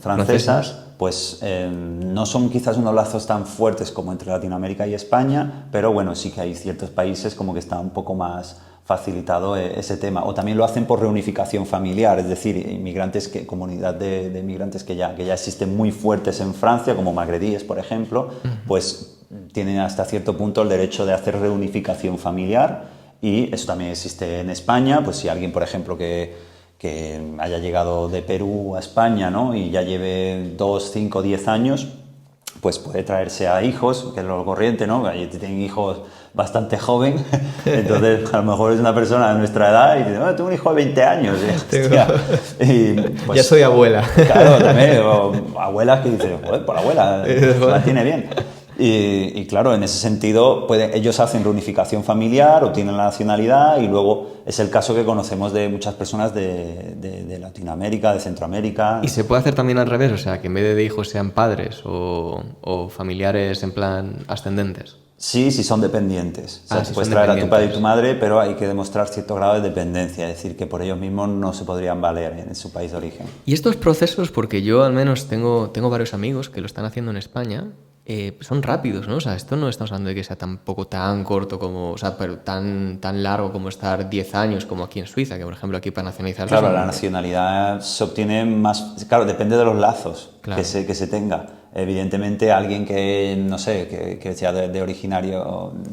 S2: francesas, pues no son quizás unos lazos tan fuertes como entre Latinoamérica y España, pero bueno, sí que hay ciertos países como que está un poco más facilitado ese tema. O también lo hacen por reunificación familiar, es decir, comunidad de inmigrantes que ya existen muy fuertes en Francia, como magrebíes, por ejemplo, pues tienen hasta cierto punto el derecho de hacer reunificación familiar, y eso también existe en España. Pues si alguien, por ejemplo, que haya llegado de Perú a España, ¿no? Y ya lleve 2, 5, 10 años, pues puede traerse a hijos, que es lo corriente, ¿no? Allí tienen hijos bastante joven, entonces a lo mejor es una persona de nuestra edad y dice, tengo un hijo de 20 años. Y, pues,
S1: ya soy abuela.
S2: Claro, también, o abuelas que dicen, joder, por abuela, se mantiene bien. Y claro, en ese sentido, ellos hacen reunificación familiar, obtienen la nacionalidad, y luego es el caso que conocemos de muchas personas de Latinoamérica, de Centroamérica.
S1: ¿Y se puede hacer también al revés? O sea, que en vez de hijos sean padres o familiares en plan ascendentes.
S2: Sí, sí son dependientes. O sea,
S1: Si
S2: puedes
S1: son
S2: traer a tu padre y tu
S1: dependientes.
S2: madre, pero hay que demostrar cierto grado de dependencia, es decir, que por ellos mismos no se podrían valer en su país de origen.
S1: Y estos procesos, porque yo al menos tengo varios amigos que lo están haciendo en España, son rápidos, ¿no? O sea, esto no estamos hablando de que sea tampoco tan corto como, o sea, pero tan largo como estar 10 años como aquí en Suiza, que por ejemplo aquí para nacionalizarse
S2: Claro, la
S1: son...
S2: nacionalidad se obtiene más... Claro, depende de los lazos
S1: Claro.
S2: que se tenga. Evidentemente, alguien que, no sé, que sea de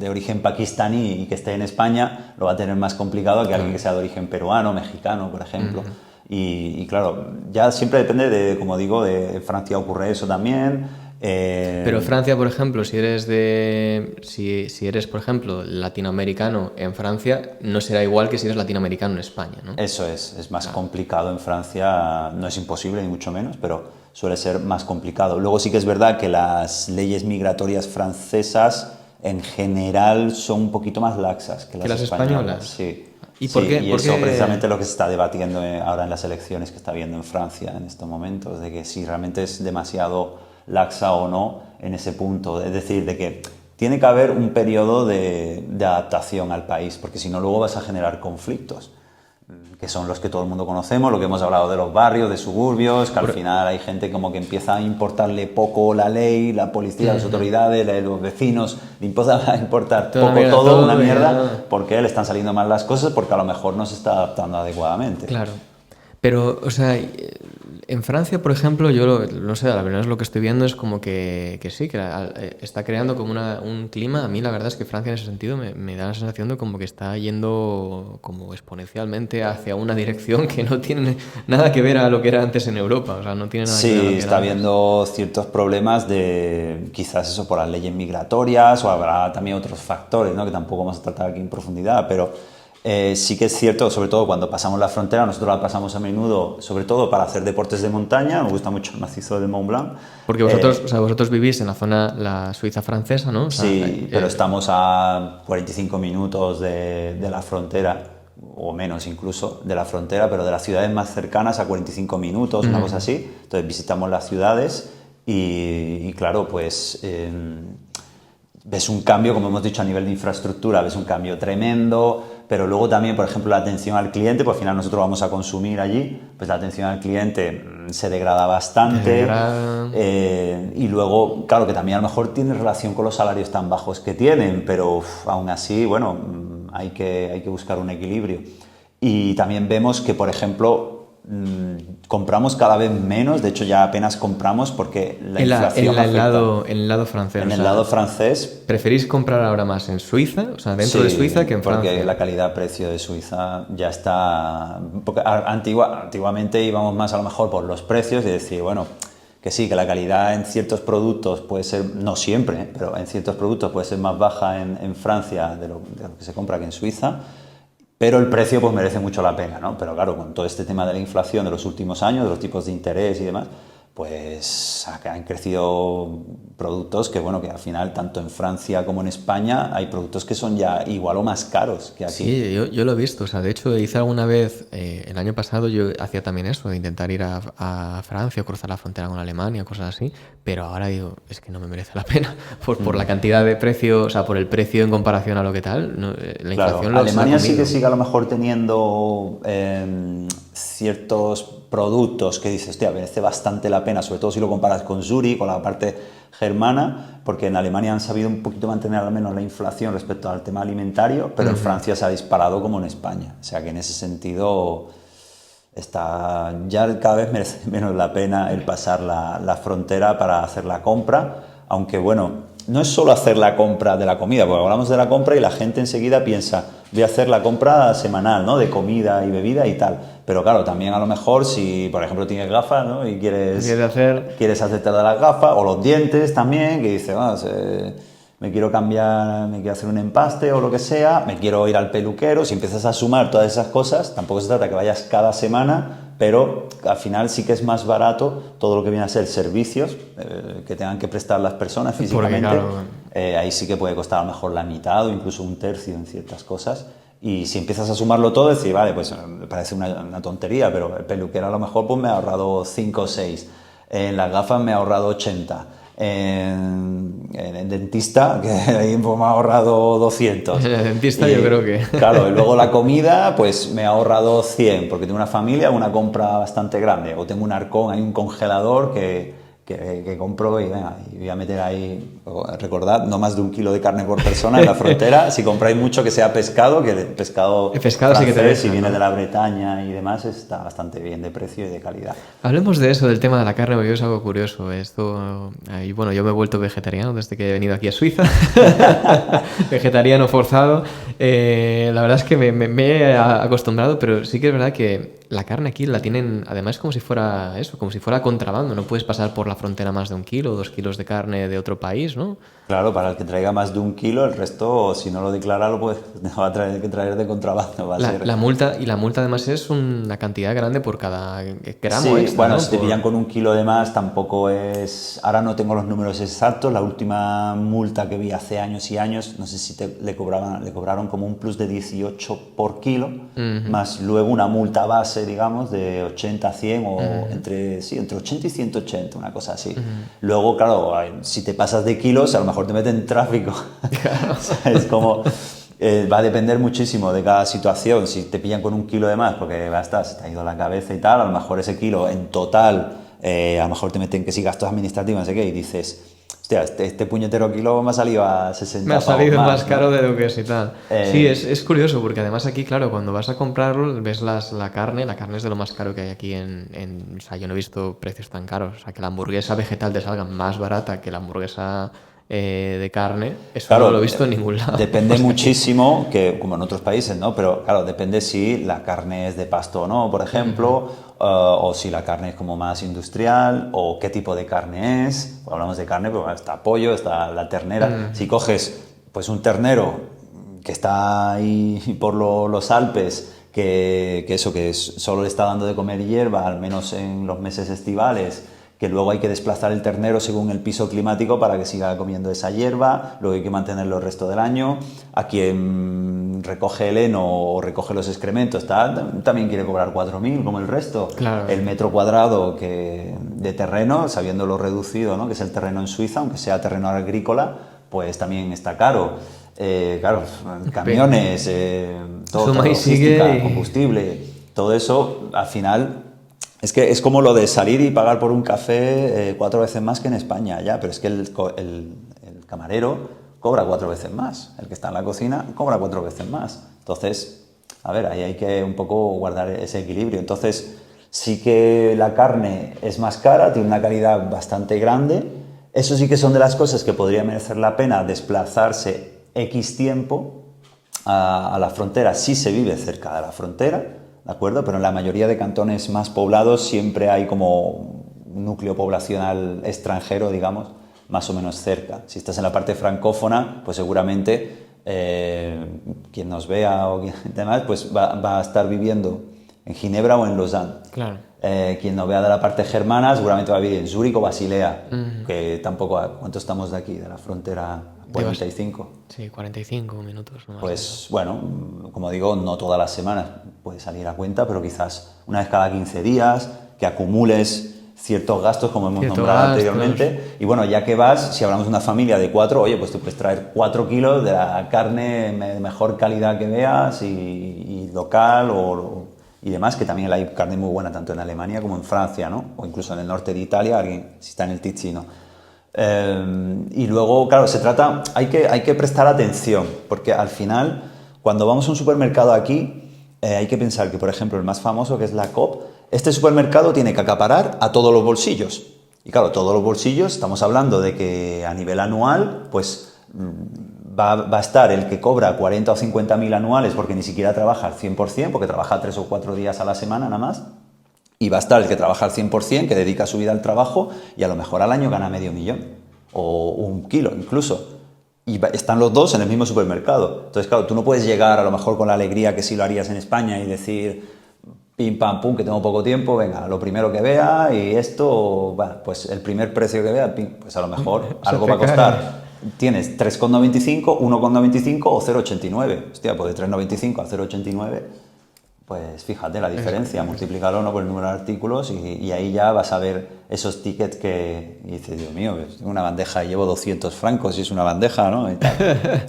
S2: origen pakistaní y que esté en España, lo va a tener más complicado que alguien que sea de origen peruano, mexicano, por ejemplo. Y claro, ya siempre depende de, como digo, de Francia ocurre eso también.
S1: Pero Francia, por ejemplo, si eres, por ejemplo, latinoamericano en Francia, no será igual que si eres latinoamericano en España, ¿no?
S2: Eso es más complicado en Francia, no es imposible ni mucho menos, pero suele ser más complicado. Luego sí que es verdad que las leyes migratorias francesas en general son un poquito más laxas que las españolas. Sí.
S1: ¿Y
S2: Sí,
S1: por qué?
S2: y
S1: ¿Por
S2: eso
S1: qué?
S2: precisamente es lo que se está debatiendo ahora en las elecciones que está habiendo en Francia en estos momentos, de que si realmente es demasiado laxa o no en ese punto. Es decir, de que tiene que haber un periodo de adaptación al país, porque si no luego vas a generar conflictos, que son los que todo el mundo conocemos, lo que hemos hablado de los barrios, de suburbios, que al final hay gente como que empieza a importarle poco la ley, la policía, las autoridades, los vecinos, le empieza a importar
S1: Toda una
S2: poco
S1: mierda,
S2: todo, una
S1: todo,
S2: mierda,
S1: ya.
S2: porque le están saliendo mal las cosas, porque a lo mejor no se está adaptando adecuadamente.
S1: Claro. Pero, o sea, en Francia, por ejemplo, no sé, la verdad es lo que estoy viendo es como que sí, que está creando como un clima. A mí la verdad es que Francia en ese sentido me da la sensación de como que está yendo como exponencialmente hacia una dirección que no tiene nada que ver a lo que era antes en Europa. O sea, no tiene nada que ver a lo
S2: Sí,
S1: que
S2: está
S1: era antes.
S2: habiendo ciertos problemas de quizás eso por las leyes migratorias o habrá también otros factores, ¿no? Que tampoco vamos a tratar aquí en profundidad, pero sí que es cierto, sobre todo cuando pasamos la frontera, nosotros la pasamos a menudo, sobre todo para hacer deportes de montaña, nos gusta mucho el macizo del Mont Blanc.
S1: Porque vosotros, o sea, vosotros vivís en la zona, la Suiza francesa, ¿no? O sea,
S2: Sí, pero estamos a 45 minutos de la frontera, o menos incluso, de la frontera, pero de las ciudades más cercanas a 45 minutos, una cosa así. Entonces visitamos las ciudades y claro, pues ves un cambio, como hemos dicho, a nivel de infraestructura, ves un cambio tremendo, pero luego también, por ejemplo, la atención al cliente, pues al final nosotros vamos a consumir allí, pues la atención al cliente se degrada bastante. Y luego, claro, que también a lo mejor tiene relación con los salarios tan bajos que tienen, pero aún así, bueno, hay que buscar un equilibrio. Y también vemos que, por ejemplo, compramos cada vez menos, de hecho ya apenas compramos porque la inflación
S1: en el lado francés.
S2: en
S1: o
S2: el
S1: sea,
S2: lado francés.
S1: ¿preferís comprar ahora más en Suiza, o sea, dentro de
S2: Sí,
S1: Suiza, que en
S2: porque
S1: Francia?
S2: la calidad-precio de Suiza ya está... Porque antiguamente íbamos más a lo mejor por los precios y decir, bueno, que sí, que la calidad en ciertos productos puede ser, no siempre, pero en ciertos productos puede ser más baja en Francia de lo que se compra que en Suiza, pero el precio pues merece mucho la pena, ¿no? Pero claro, con todo este tema de la inflación de los últimos años, de los tipos de interés y demás, pues han crecido productos que, bueno, que al final, tanto en Francia como en España, hay productos que son ya igual o más caros que aquí.
S1: Sí, yo lo he visto. O sea, de hecho, hice alguna vez, el año pasado yo hacía también eso, de intentar ir a Francia o cruzar la frontera con Alemania, cosas así, pero ahora digo, es que no me merece la pena por la cantidad de precio, o sea, por el precio en comparación a lo que tal, la
S2: Claro,
S1: inflación lo
S2: Alemania
S1: se
S2: sí
S1: la ha
S2: que
S1: comido.
S2: sigue a lo mejor teniendo ciertos productos que dices, hostia, merece bastante la pena, sobre todo si lo comparas con Zurich, con la parte germana, porque en Alemania han sabido un poquito mantener al menos la inflación respecto al tema alimentario, pero en Francia se ha disparado como en España. O sea que en ese sentido ya cada vez merece menos la pena el pasar la frontera para hacer la compra, aunque bueno, no es solo hacer la compra de la comida, porque hablamos de la compra y la gente enseguida piensa, voy a hacer la compra semanal, ¿no? De comida y bebida y tal. Pero claro, también a lo mejor si, por ejemplo, tienes gafas, ¿no? Y quieres hacerte de las gafas, o los dientes también, que dices, me quiero cambiar, me quiero hacer un empaste o lo que sea, me quiero ir al peluquero. Si empiezas a sumar todas esas cosas, tampoco se trata que vayas cada semana, pero al final sí que es más barato todo lo que viene a ser servicios que tengan que prestar las personas físicamente.
S1: Porque, claro,
S2: Ahí sí que puede costar a lo mejor la mitad o incluso un tercio en ciertas cosas. Y si empiezas a sumarlo todo, decir, vale, pues me parece una tontería, pero el peluquero a lo mejor pues me ha ahorrado 5 o 6. En las gafas me ha ahorrado 80. en el dentista, que ahí pues, me ha ahorrado 200.
S1: En el dentista
S2: Y,
S1: yo creo que...
S2: Claro, y luego la comida, pues me ha ahorrado 100, porque tengo una familia, una compra bastante grande. O tengo un arcón, hay un congelador que compro y venga, y voy a meter ahí, recordad, no más de 1 kilo de carne por persona en la frontera. Si compráis mucho que sea pescado, que el pescado,
S1: francés, sí que te deja,
S2: si viene
S1: ¿no?
S2: de la Bretaña y demás, está bastante bien de precio y de calidad.
S1: Hablemos de eso, del tema de la carne, porque es algo curioso. Esto, ahí, bueno, yo me he vuelto vegetariano desde que he venido aquí a Suiza. Vegetariano forzado. La verdad es que me he acostumbrado, pero sí que es verdad que la carne aquí la tienen, además, como si fuera eso, como si fuera contrabando. No puedes pasar por la frontera más de 1 kilo o 2 kilos de carne de otro país, ¿no?
S2: Claro, para el que traiga más de 1 kilo, el resto, si no lo declara, lo va a tener que traer de contrabando. Va a ser...
S1: La multa además es una cantidad grande por cada gramo
S2: Sí,
S1: extra,
S2: bueno,
S1: ¿no?
S2: si te pillan con 1 kilo de más tampoco es... Ahora no tengo los números exactos, la última multa que vi hace años y años, no sé si le cobraron como un plus de 18 por kilo, más luego una multa base, digamos, de 80 a 100 o entre 80 y 180, una cosa así. Luego, claro, si te pasas de kilos, a lo mejor te meten en tráfico. Es como... va a depender muchísimo de cada situación. Si te pillan con 1 kilo de más porque se te ha ido la cabeza y tal, a lo mejor ese kilo en total, a lo mejor te meten que si gastos administrativos, no sé qué, y dices, hostia, este puñetero kilo me ha salido a 60
S1: Me ha salido
S2: más,
S1: más caro
S2: ¿no?
S1: de lo que es y tal. Sí, es curioso porque además aquí, claro, cuando vas a comprarlo, ves la carne es de lo más caro que hay aquí o sea, yo no he visto precios tan caros. O sea, que la hamburguesa vegetal te salga más barata que la hamburguesa de carne, eso
S2: Claro,
S1: no lo he visto en ningún lado.
S2: depende
S1: O sea,
S2: muchísimo, que, como en otros países, ¿no? Pero claro, depende si la carne es de pasto o no, por ejemplo, o si la carne es como más industrial, o qué tipo de carne es. Cuando hablamos de carne, pues está pollo, está la ternera. Si coges pues un ternero que está ahí por los Alpes, que solo le está dando de comer hierba, al menos en los meses estivales, que luego hay que desplazar el ternero según el piso climático para que siga comiendo esa hierba, luego hay que mantenerlo el resto del año. A quien recoge el heno o recoge los excrementos también quiere cobrar 4.000 como el resto.
S1: Claro.
S2: El metro cuadrado de terreno, sabiéndolo reducido, ¿no? Que es el terreno en Suiza, aunque sea terreno agrícola, pues también está caro. Claro, camiones, todo,
S1: suma y
S2: logística,
S1: sigue y...
S2: combustible, todo eso al final... Es que es como lo de salir y pagar por un café 4 veces más que en España, ya, pero es que el camarero cobra 4 veces más, el que está en la cocina cobra 4 veces más. Entonces, a ver, ahí hay que un poco guardar ese equilibrio. Entonces, sí que la carne es más cara, tiene una calidad bastante grande. Eso sí que son de las cosas que podría merecer la pena desplazarse X tiempo a la frontera si se vive cerca de la frontera. ¿De acuerdo? Pero en la mayoría de cantones más poblados siempre hay como un núcleo poblacional extranjero, digamos, más o menos cerca. Si estás en la parte francófona, pues seguramente quien nos vea o quien demás, pues va a estar viviendo en Ginebra o en Lausanne.
S1: Claro.
S2: Quien nos vea de la parte germana seguramente va a vivir en Zúrich o Basilea, que tampoco... ¿Cuánto estamos de aquí, de la frontera? 45.
S1: Sí, 45 minutos. No más.
S2: Pues bueno, como digo, no todas las semanas puede salir a cuenta, pero quizás una vez cada 15 días, que acumules ciertos gastos, como hemos nombrado anteriormente. Y bueno, ya que vas, si hablamos de una familia de 4, oye, pues tú puedes traer 4 kilos de la carne de mejor calidad que veas y local y demás, que también hay carne muy buena tanto en Alemania como en Francia, ¿no? O incluso en el norte de Italia, alguien si está en el Ticino. Y luego, claro, hay que prestar atención, porque al final, cuando vamos a un supermercado aquí, hay que pensar que, por ejemplo, el más famoso, que es la Coop, este supermercado tiene que acaparar a todos los bolsillos. Y claro, todos los bolsillos, estamos hablando de que a nivel anual, pues va a estar el que cobra 40 o 50.000 anuales porque ni siquiera trabaja al 100%, porque trabaja 3 o 4 días a la semana nada más. Y va a estar el que trabaja al 100%, que dedica su vida al trabajo y a lo mejor al año gana medio millón o 1 kilo incluso. Y están los dos en el mismo supermercado. Entonces, claro, tú no puedes llegar a lo mejor con la alegría que sí lo harías en España y decir, pim, pam, pum, que tengo poco tiempo, venga, lo primero que vea y esto, bueno, pues el primer precio que vea, pim, pues a lo mejor algo va a costar. Tienes 3,95, 1,95 o 0,89. Hostia, pues de 3,95 a 0,89... Pues fíjate la diferencia, multiplícalo, ¿no?, por el número de artículos y ahí ya vas a ver esos tickets que y dices, Dios mío, pues tengo una bandeja y llevo 200 francos y es una bandeja, ¿no? Y tal.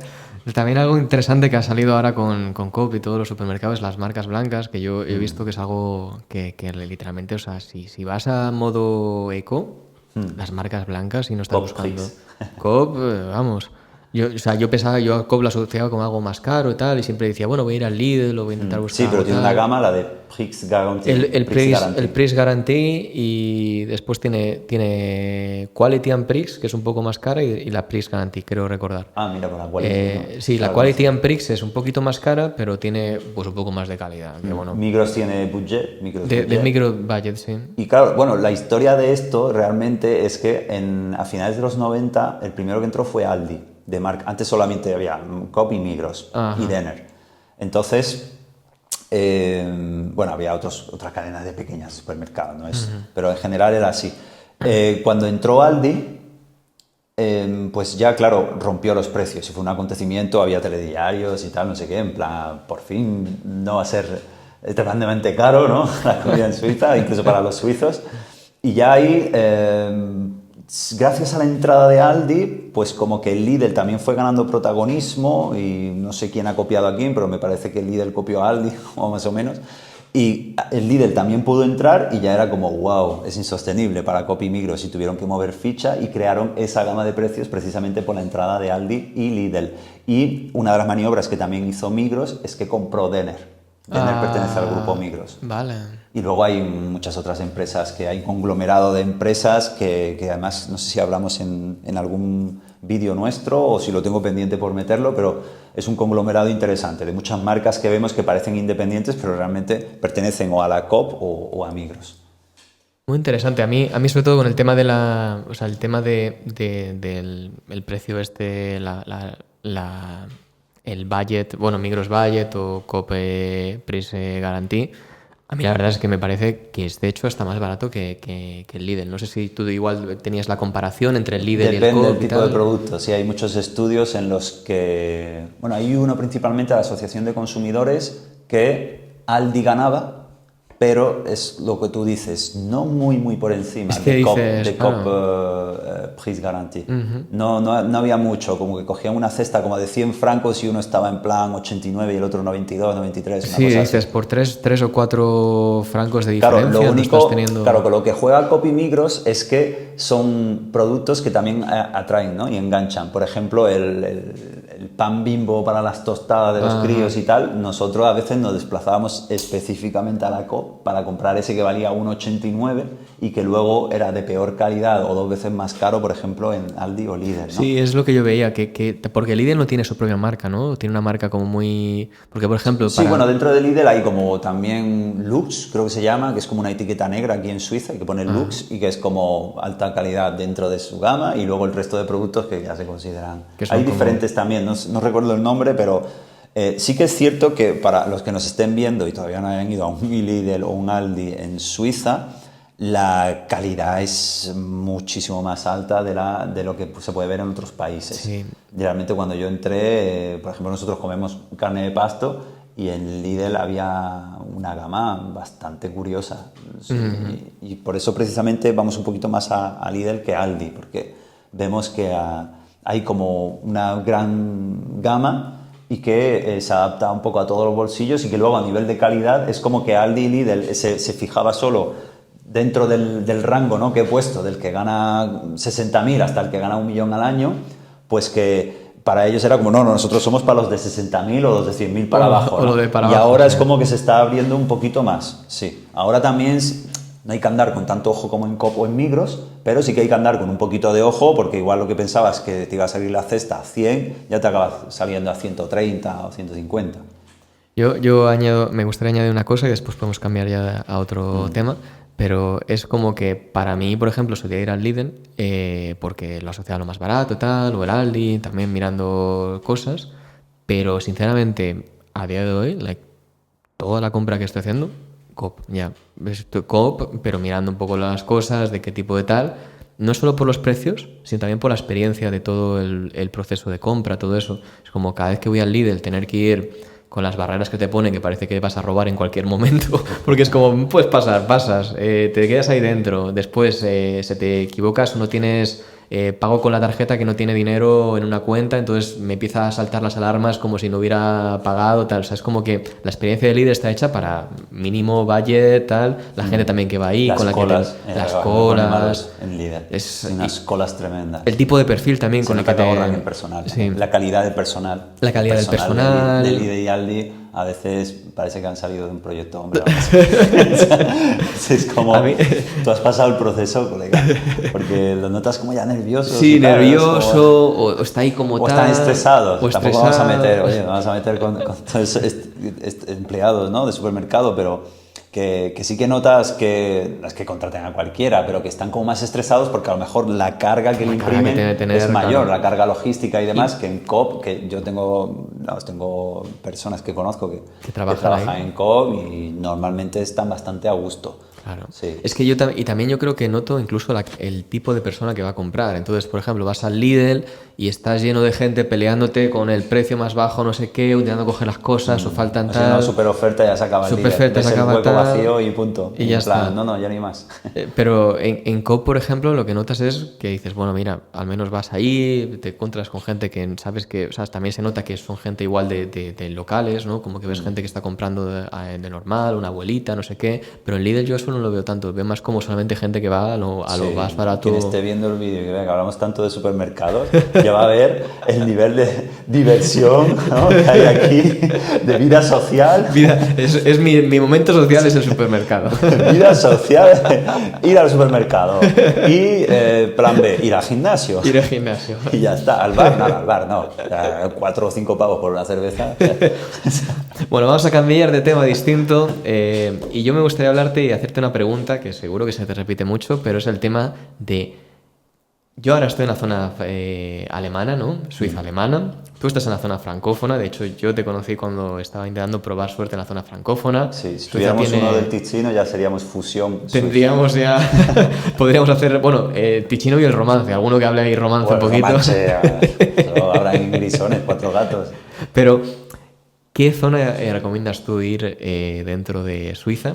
S1: También algo interesante que ha salido ahora con Coop y todos los supermercados, las marcas blancas, que yo he visto que es algo que literalmente, o sea, si vas a modo eco, las marcas blancas y no estás
S2: Coop
S1: buscando
S2: Prix.
S1: Coop, vamos. Yo pensaba, yo a Coop lo asociaba con algo más caro y tal, y siempre decía, bueno, voy a ir al Lidl o voy a intentar buscar
S2: Sí, pero
S1: algo
S2: tiene una
S1: tal.
S2: gama, la de Prix Guarantee.
S1: El
S2: Prix Guarantee.
S1: Price Guarantee y después tiene Quality and Prix, que es un poco más cara, y la Price Guarantee, creo recordar.
S2: Ah, mira, con la Quality, ¿no?
S1: Sí, la
S2: Claro,
S1: Quality and Prix es un poquito más cara, pero tiene pues un poco más de calidad. Que, bueno,
S2: Migros tiene budget, Migros
S1: de
S2: budget.
S1: micro budget, sí.
S2: Y claro, bueno, la historia de esto realmente es que a finales de los 90 el primero que entró fue Aldi, de marca. Antes solamente había Coop y Migros y Denner. Entonces, bueno, había otras cadenas de pequeñas supermercados, ¿no? Pero en general era así. Cuando entró Aldi, pues ya, claro, rompió los precios y fue un acontecimiento, había telediarios y tal, no sé qué, en plan, por fin no va a ser tremendamente caro, ¿no? La comida en Suiza, incluso para los suizos. Y ya ahí, gracias a la entrada de Aldi, pues como que el Lidl también fue ganando protagonismo y no sé quién ha copiado a quién, pero me parece que el Lidl copió a Aldi, o más o menos. Y el Lidl también pudo entrar y ya era como, wow, es insostenible para Coop y Migros y tuvieron que mover ficha y crearon esa gama de precios precisamente por la entrada de Aldi y Lidl. Y una de las maniobras que también hizo Migros es que compró Denner. Denner pertenece al grupo Migros.
S1: Vale.
S2: Y luego hay muchas otras empresas, que hay un conglomerado de empresas que además, no sé si hablamos en algún vídeo nuestro o si lo tengo pendiente por meterlo, pero es un conglomerado interesante de muchas marcas que vemos que parecen independientes, pero realmente pertenecen o a la Coop o a Migros.
S1: Muy interesante. A mí sobre todo con el tema de o sea, el tema del el precio el budget, bueno, Migros Budget o Coop Price Guarantee, a mí la verdad es que me parece que es de hecho hasta más barato que el Lidl. No sé si tú igual tenías la comparación entre el Lidl y el
S2: Depende
S1: Coop
S2: del tipo de producto. Sí, hay muchos estudios en los que... Bueno, hay uno principalmente de la Asociación de Consumidores que Aldi ganaba, pero es lo que tú dices, no muy por encima
S1: es que
S2: de Coop,
S1: dices,
S2: Price Guarantee. No había mucho, como que cogían una cesta como de 100 francos y uno estaba en plan 89 y el otro 92, 93, una
S1: sí,
S2: cosa
S1: dices,
S2: así.
S1: por 3 o 4 francos de
S2: Claro,
S1: diferencia
S2: lo
S1: no
S2: único,
S1: estás teniendo...
S2: claro, con lo que juega Coop y Migros es que son productos que también atraen, ¿no? Y enganchan. Por ejemplo, el pan Bimbo para las tostadas de los críos y tal, nosotros a veces nos desplazábamos específicamente a la Coop para comprar ese que valía 1,89 y que luego era de peor calidad o 2 veces más caro, por ejemplo, en Aldi o Lidl, ¿no?
S1: Sí, es lo que yo veía, porque Lidl no tiene su propia marca, ¿no? Tiene una marca como muy... Porque, por ejemplo,
S2: Sí, bueno, dentro de Lidl hay como también Lux, creo que se llama, que es como una etiqueta negra aquí en Suiza y que pone Lux y que es como alta calidad dentro de su gama y luego el resto de productos que ya se consideran. Hay diferentes también, no recuerdo el nombre, pero sí que es cierto que para los que nos estén viendo y todavía no hayan ido a un Lidl o un Aldi en Suiza, la calidad es muchísimo más alta de lo que se puede ver en otros países.
S1: Sí.
S2: Realmente cuando yo entré, por ejemplo, nosotros comemos carne de pasto y en Lidl había una gama bastante curiosa. Sí, y por eso precisamente vamos un poquito más a Lidl que a Aldi, porque vemos que hay como una gran gama y que se adapta un poco a todos los bolsillos y que luego a nivel de calidad es como que Aldi y Lidl se fijaba solo dentro del rango, ¿no?, que he puesto, del que gana 60.000 hasta el que gana 1 millón al año, pues que para ellos era como, no, nosotros somos para los de 60.000 o los de 100.000 para abajo, ¿no?
S1: Y
S2: abajo, ahora es como que se está abriendo un poquito más, sí. Ahora también no hay que andar con tanto ojo como en Coop o en Migros, pero sí que hay que andar con un poquito de ojo, porque igual lo que pensabas que te iba a salir la cesta a 100, ya te acaba saliendo a 130 o 150.
S1: Me gustaría añadir una cosa y después podemos cambiar ya a otro tema, pero es como que para mí, por ejemplo, solía ir al Lidl porque lo asociaba a lo más barato y tal, o el Aldi, también mirando cosas, pero sinceramente, a día de hoy, toda la compra que estoy haciendo, Coop, ya, Coop, pero mirando un poco las cosas, de qué tipo de tal, no solo por los precios, sino también por la experiencia de todo el proceso de compra, todo eso. Es como cada vez que voy al Lidl tener que ir con las barreras que te ponen, que parece que vas a robar en cualquier momento, porque es como, puedes pasar, pasas, te quedas ahí dentro, después se te equivocas o no tienes... pago con la tarjeta que no tiene dinero en una cuenta, entonces me empieza a saltar las alarmas como si no hubiera pagado, tal. O sea, es como que la experiencia de líder está hecha para mínimo budget, tal. La gente también que va ahí,
S2: las
S1: con la
S2: colas,
S1: que las colas.
S2: En líder.
S1: Es
S2: unas colas tremendas.
S1: el tipo de perfil también
S2: Se
S1: con el
S2: nota
S1: que te
S2: ahorran en personal.
S1: Sí.
S2: La calidad del personal.
S1: La calidad del personal.
S2: De líder y Aldi a veces parece que han salido de un proyecto hombre. Es como, tú has pasado el proceso, colega, porque lo notas como ya nervioso.
S1: Sí, nervioso, o está ahí como
S2: o
S1: tal.
S2: están estresados.
S1: O
S2: Tampoco vamos a meter, oye, vamos a meter con todos empleados, ¿no?, de supermercado, pero que sí que notas que no es que contraten a cualquiera, pero que están como más estresados porque a lo mejor la carga que le imprimen es mayor, la carga logística y demás, que en Coop, que yo tengo personas que conozco que trabajan en Coop y normalmente están bastante a gusto.
S1: Claro.
S2: Sí.
S1: Es que y también yo creo que noto incluso el tipo de persona que va a comprar. Entonces, por ejemplo, vas al Lidl y estás lleno de gente peleándote con el precio más bajo, no sé qué, intentando coger las cosas o faltan tal.
S2: Una super oferta, ya se acaba el
S1: super
S2: Lidl.
S1: oferta, se acaba
S2: el hueco
S1: tal,
S2: vacío y punto.
S1: Y ya está.
S2: No, ya ni más.
S1: Pero en Coop, por ejemplo, lo que notas es que dices, bueno, mira, al menos vas ahí, te encuentras con gente que sabes que, o sea, también se nota que son gente igual de locales, ¿no? Como que ves gente que está comprando de normal, una abuelita, no sé qué. Pero en Lidl yo eso no lo veo tanto, veo más como solamente gente que va a lo más barato.
S2: Quien esté viendo el vídeo y que vea que hablamos tanto de supermercados, ya va a ver el nivel de diversión, ¿no?, que hay aquí, de vida social.
S1: Es mi momento social, es el supermercado.
S2: Vida social, ir al supermercado. Y plan B, ir al gimnasio.
S1: Ir al gimnasio.
S2: Y ya está, al bar no. 4 o 5 pavos por una cerveza.
S1: Bueno, vamos a cambiar de tema distinto y yo me gustaría hablarte y hacerte una pregunta que seguro que se te repite mucho, pero es el tema de... Yo ahora estoy en la zona alemana, ¿no? Suiza alemana. Tú estás en la zona francófona. De hecho, yo te conocí cuando estaba intentando probar suerte en la zona francófona.
S2: Sí, si tuviéramos uno del Ticino ya seríamos fusión.
S1: Tendríamos ya... Podríamos hacer, bueno, Ticino y el romance. Alguno que hable ahí romance un poquito.
S2: Habrá en Grisones, 4 gatos.
S1: Pero, ¿qué zona recomiendas tú ir dentro de Suiza?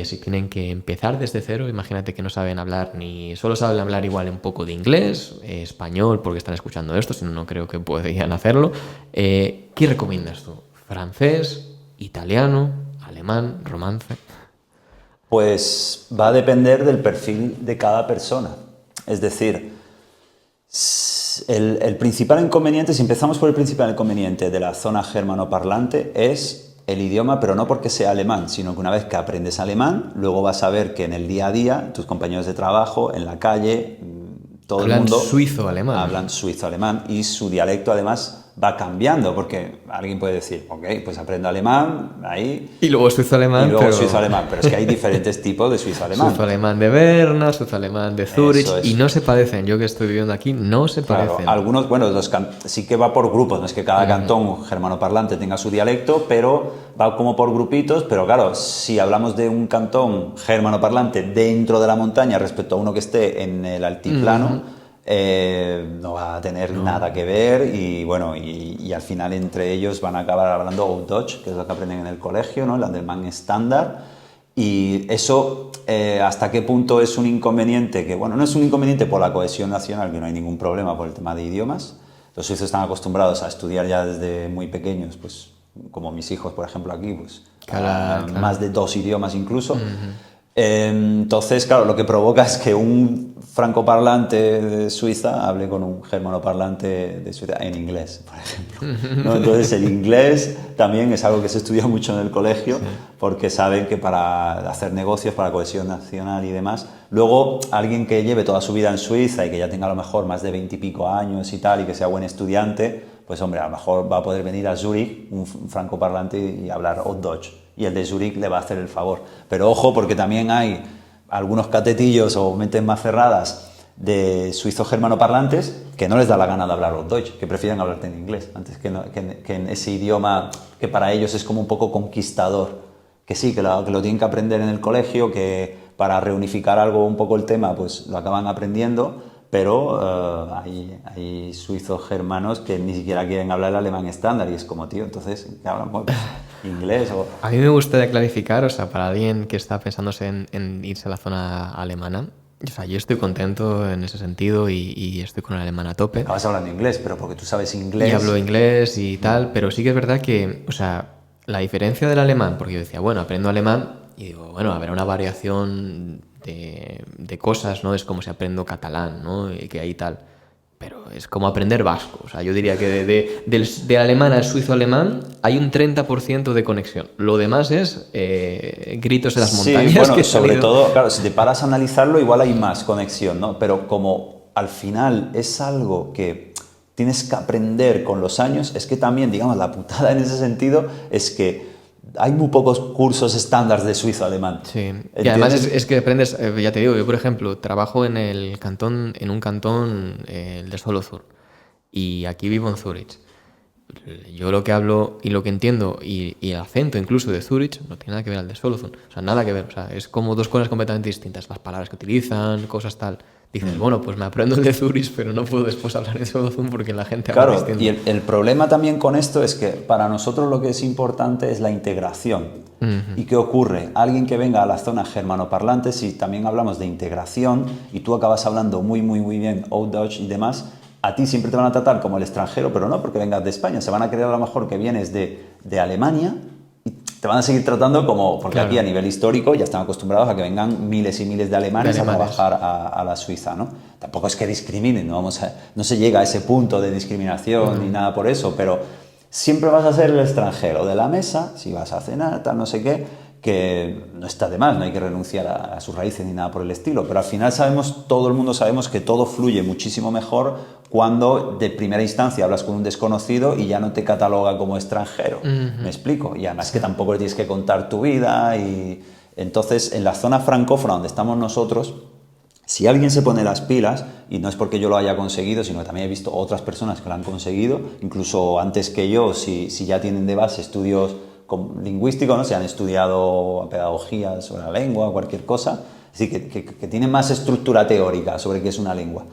S1: Si tienen que empezar desde cero, imagínate que no saben hablar solo saben hablar igual un poco de inglés, español, porque están escuchando esto, si no, no creo que podrían hacerlo. ¿Qué recomiendas tú? ¿Francés, italiano, alemán, romance?
S2: Pues va a depender del perfil de cada persona. Es decir, el principal inconveniente, si empezamos por el principal inconveniente de la zona germanoparlante, es el idioma, pero no porque sea alemán, sino que una vez que aprendes alemán, luego vas a ver que en el día a día, tus compañeros de trabajo, en la calle, todo el mundo... Hablan suizo-alemán y su dialecto además va cambiando, porque alguien puede decir, ok, pues aprendo alemán, ahí...
S1: Y luego suizo-alemán,
S2: pero es que hay diferentes tipos de suizo-alemán.
S1: Suizo-alemán de Berna, suizo-alemán de Zurich, y no se parecen. Yo que estoy viviendo aquí, no se parecen.
S2: Algunos, bueno, sí que va por grupos, no es que cada cantón germanoparlante tenga su dialecto, pero va como por grupitos, pero claro, si hablamos de un cantón germanoparlante dentro de la montaña respecto a uno que esté en el altiplano, no va a tener nada que ver y bueno, y al final entre ellos van a acabar hablando Old Deutsch, que es lo que aprenden en el colegio, ¿no?, el alemán estándar. Y eso, ¿hasta qué punto es un inconveniente? Que bueno, no es un inconveniente por la cohesión nacional, que no hay ningún problema por el tema de idiomas. Los suizos están acostumbrados a estudiar ya desde muy pequeños, pues como mis hijos, por ejemplo, aquí, pues más de 2 idiomas incluso. Entonces, claro, lo que provoca es que un francoparlante de Suiza hable con un germanoparlante de Suiza en inglés, por ejemplo, ¿no? Entonces, el inglés también es algo que se estudia mucho en el colegio, porque saben que para hacer negocios, para cohesión nacional y demás, luego alguien que lleve toda su vida en Suiza y que ya tenga a lo mejor más de 20 y pico años y tal, y que sea buen estudiante, pues hombre, a lo mejor va a poder venir a Zúrich, un francoparlante, y hablar Old Deutsch, y el de Zúrich le va a hacer el favor. Pero ojo, porque también hay algunos catetillos o mentes más cerradas de suizos germanoparlantes que no les da la gana de hablar Old Deutsch, que prefieren hablarte en inglés, antes que en ese idioma que para ellos es como un poco conquistador. Que sí, que lo tienen que aprender en el colegio, que para reunificar algo un poco el tema, pues lo acaban aprendiendo, pero hay suizos germanos que ni siquiera quieren hablar el alemán estándar y es como, tío, entonces, ¿qué hablamos? ¿Inglés? O...
S1: A mí me gustaría clarificar, o sea, para alguien que está pensándose en irse a la zona alemana, o sea, yo estoy contento en ese sentido y estoy con el alemán a tope.
S2: Acabas hablando inglés, pero porque tú sabes inglés.
S1: Y hablo inglés y tal, pero sí que es verdad que, o sea, la diferencia del alemán, porque yo decía, bueno, aprendo alemán y digo, bueno, habrá una variación de cosas, ¿no? Es como si aprendo catalán, ¿no? Y que hay tal. Pero es como aprender vasco. O sea, yo diría que del alemán al suizo-alemán hay un 30% de conexión. Lo demás es gritos en las montañas.
S2: Sí, bueno,
S1: que
S2: sobre todo, claro, si te paras a analizarlo, igual hay más conexión, ¿no? Pero como al final es algo que tienes que aprender con los años, es que también, digamos, la putada en ese sentido es que hay muy pocos cursos estándar de suizo-alemán.
S1: Sí,
S2: ¿Entiendes?
S1: y además es que aprendes, ya te digo, yo por ejemplo trabajo en un cantón, el de Solothurn, y aquí vivo en Zurich. Yo lo que hablo y lo que entiendo y el acento incluso de Zurich no tiene nada que ver al de Solothurn, o sea, nada que ver, o sea, es como dos cosas completamente distintas, las palabras que utilizan, cosas tal. Dices, bueno, pues me aprendo el de Zurich, pero no puedo después hablar de Solothurn porque la gente habla
S2: Claro,
S1: distinto.
S2: y el problema también con esto es que para nosotros lo que es importante es la integración. ¿Y qué ocurre? Alguien que venga a la zona germanoparlante, si también hablamos de integración y tú acabas hablando muy, muy, muy bien Old Dutch y demás, a ti siempre te van a tratar como el extranjero, pero no porque vengas de España, se van a creer a lo mejor que vienes de Alemania y te van a seguir tratando como, porque
S1: Claro.
S2: aquí a nivel histórico ya están acostumbrados a que vengan miles y miles de alemanes a trabajar a la Suiza, ¿no? Tampoco es que discriminen, no se llega a ese punto de discriminación ni nada por eso, pero siempre vas a ser el extranjero de la mesa, si vas a cenar, tal, no sé qué, que no está de más, no hay que renunciar a sus raíces ni nada por el estilo, pero al final todo el mundo sabemos que todo fluye muchísimo mejor cuando de primera instancia hablas con un desconocido y ya no te cataloga como extranjero. ¿Me explico? Y además que tampoco le tienes que contar tu vida y entonces en la zona francófona donde estamos nosotros, si alguien se pone las pilas, y no es porque yo lo haya conseguido, sino que también he visto otras personas que lo han conseguido, incluso antes que yo, si ya tienen de base estudios lingüísticos, ¿no? Si han estudiado pedagogía sobre la lengua, cualquier cosa, así que tienen más estructura teórica sobre qué es una lengua.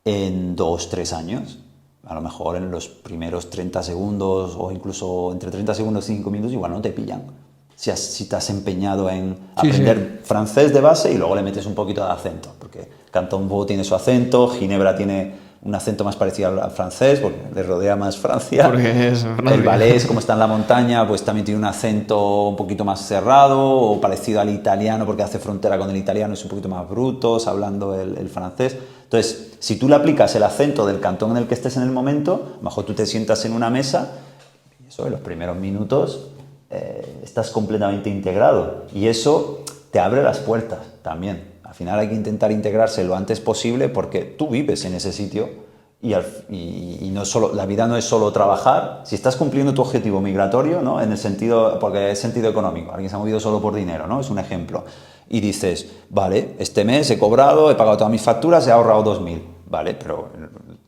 S2: En 2-3 años, a lo mejor en los primeros 30 segundos o incluso entre 30 segundos y 5 minutos, igual no te pillan. Si te has empeñado en aprender francés de base y luego le metes un poquito de acento, porque Cantón Vaud tiene su acento, Ginebra tiene un acento más parecido al francés, porque le rodea más Francia.
S1: Porque es Francia.
S2: El Valais, como está en la montaña, pues también tiene un acento un poquito más cerrado o parecido al italiano, porque hace frontera con el italiano, es un poquito más brutos, hablando el francés. Entonces, si tú le aplicas el acento del cantón en el que estés en el momento, a lo mejor tú te sientas en una mesa y eso en los primeros minutos estás completamente integrado y eso te abre las puertas también. Al final hay que intentar integrarse lo antes posible porque tú vives en ese sitio y no solo, la vida no es solo trabajar. Si estás cumpliendo tu objetivo migratorio, ¿no? En el sentido, porque es sentido económico, alguien se ha movido solo por dinero, ¿no? Es un ejemplo. Y dices, vale, este mes he cobrado, he pagado todas mis facturas, he ahorrado 2.000. Vale, pero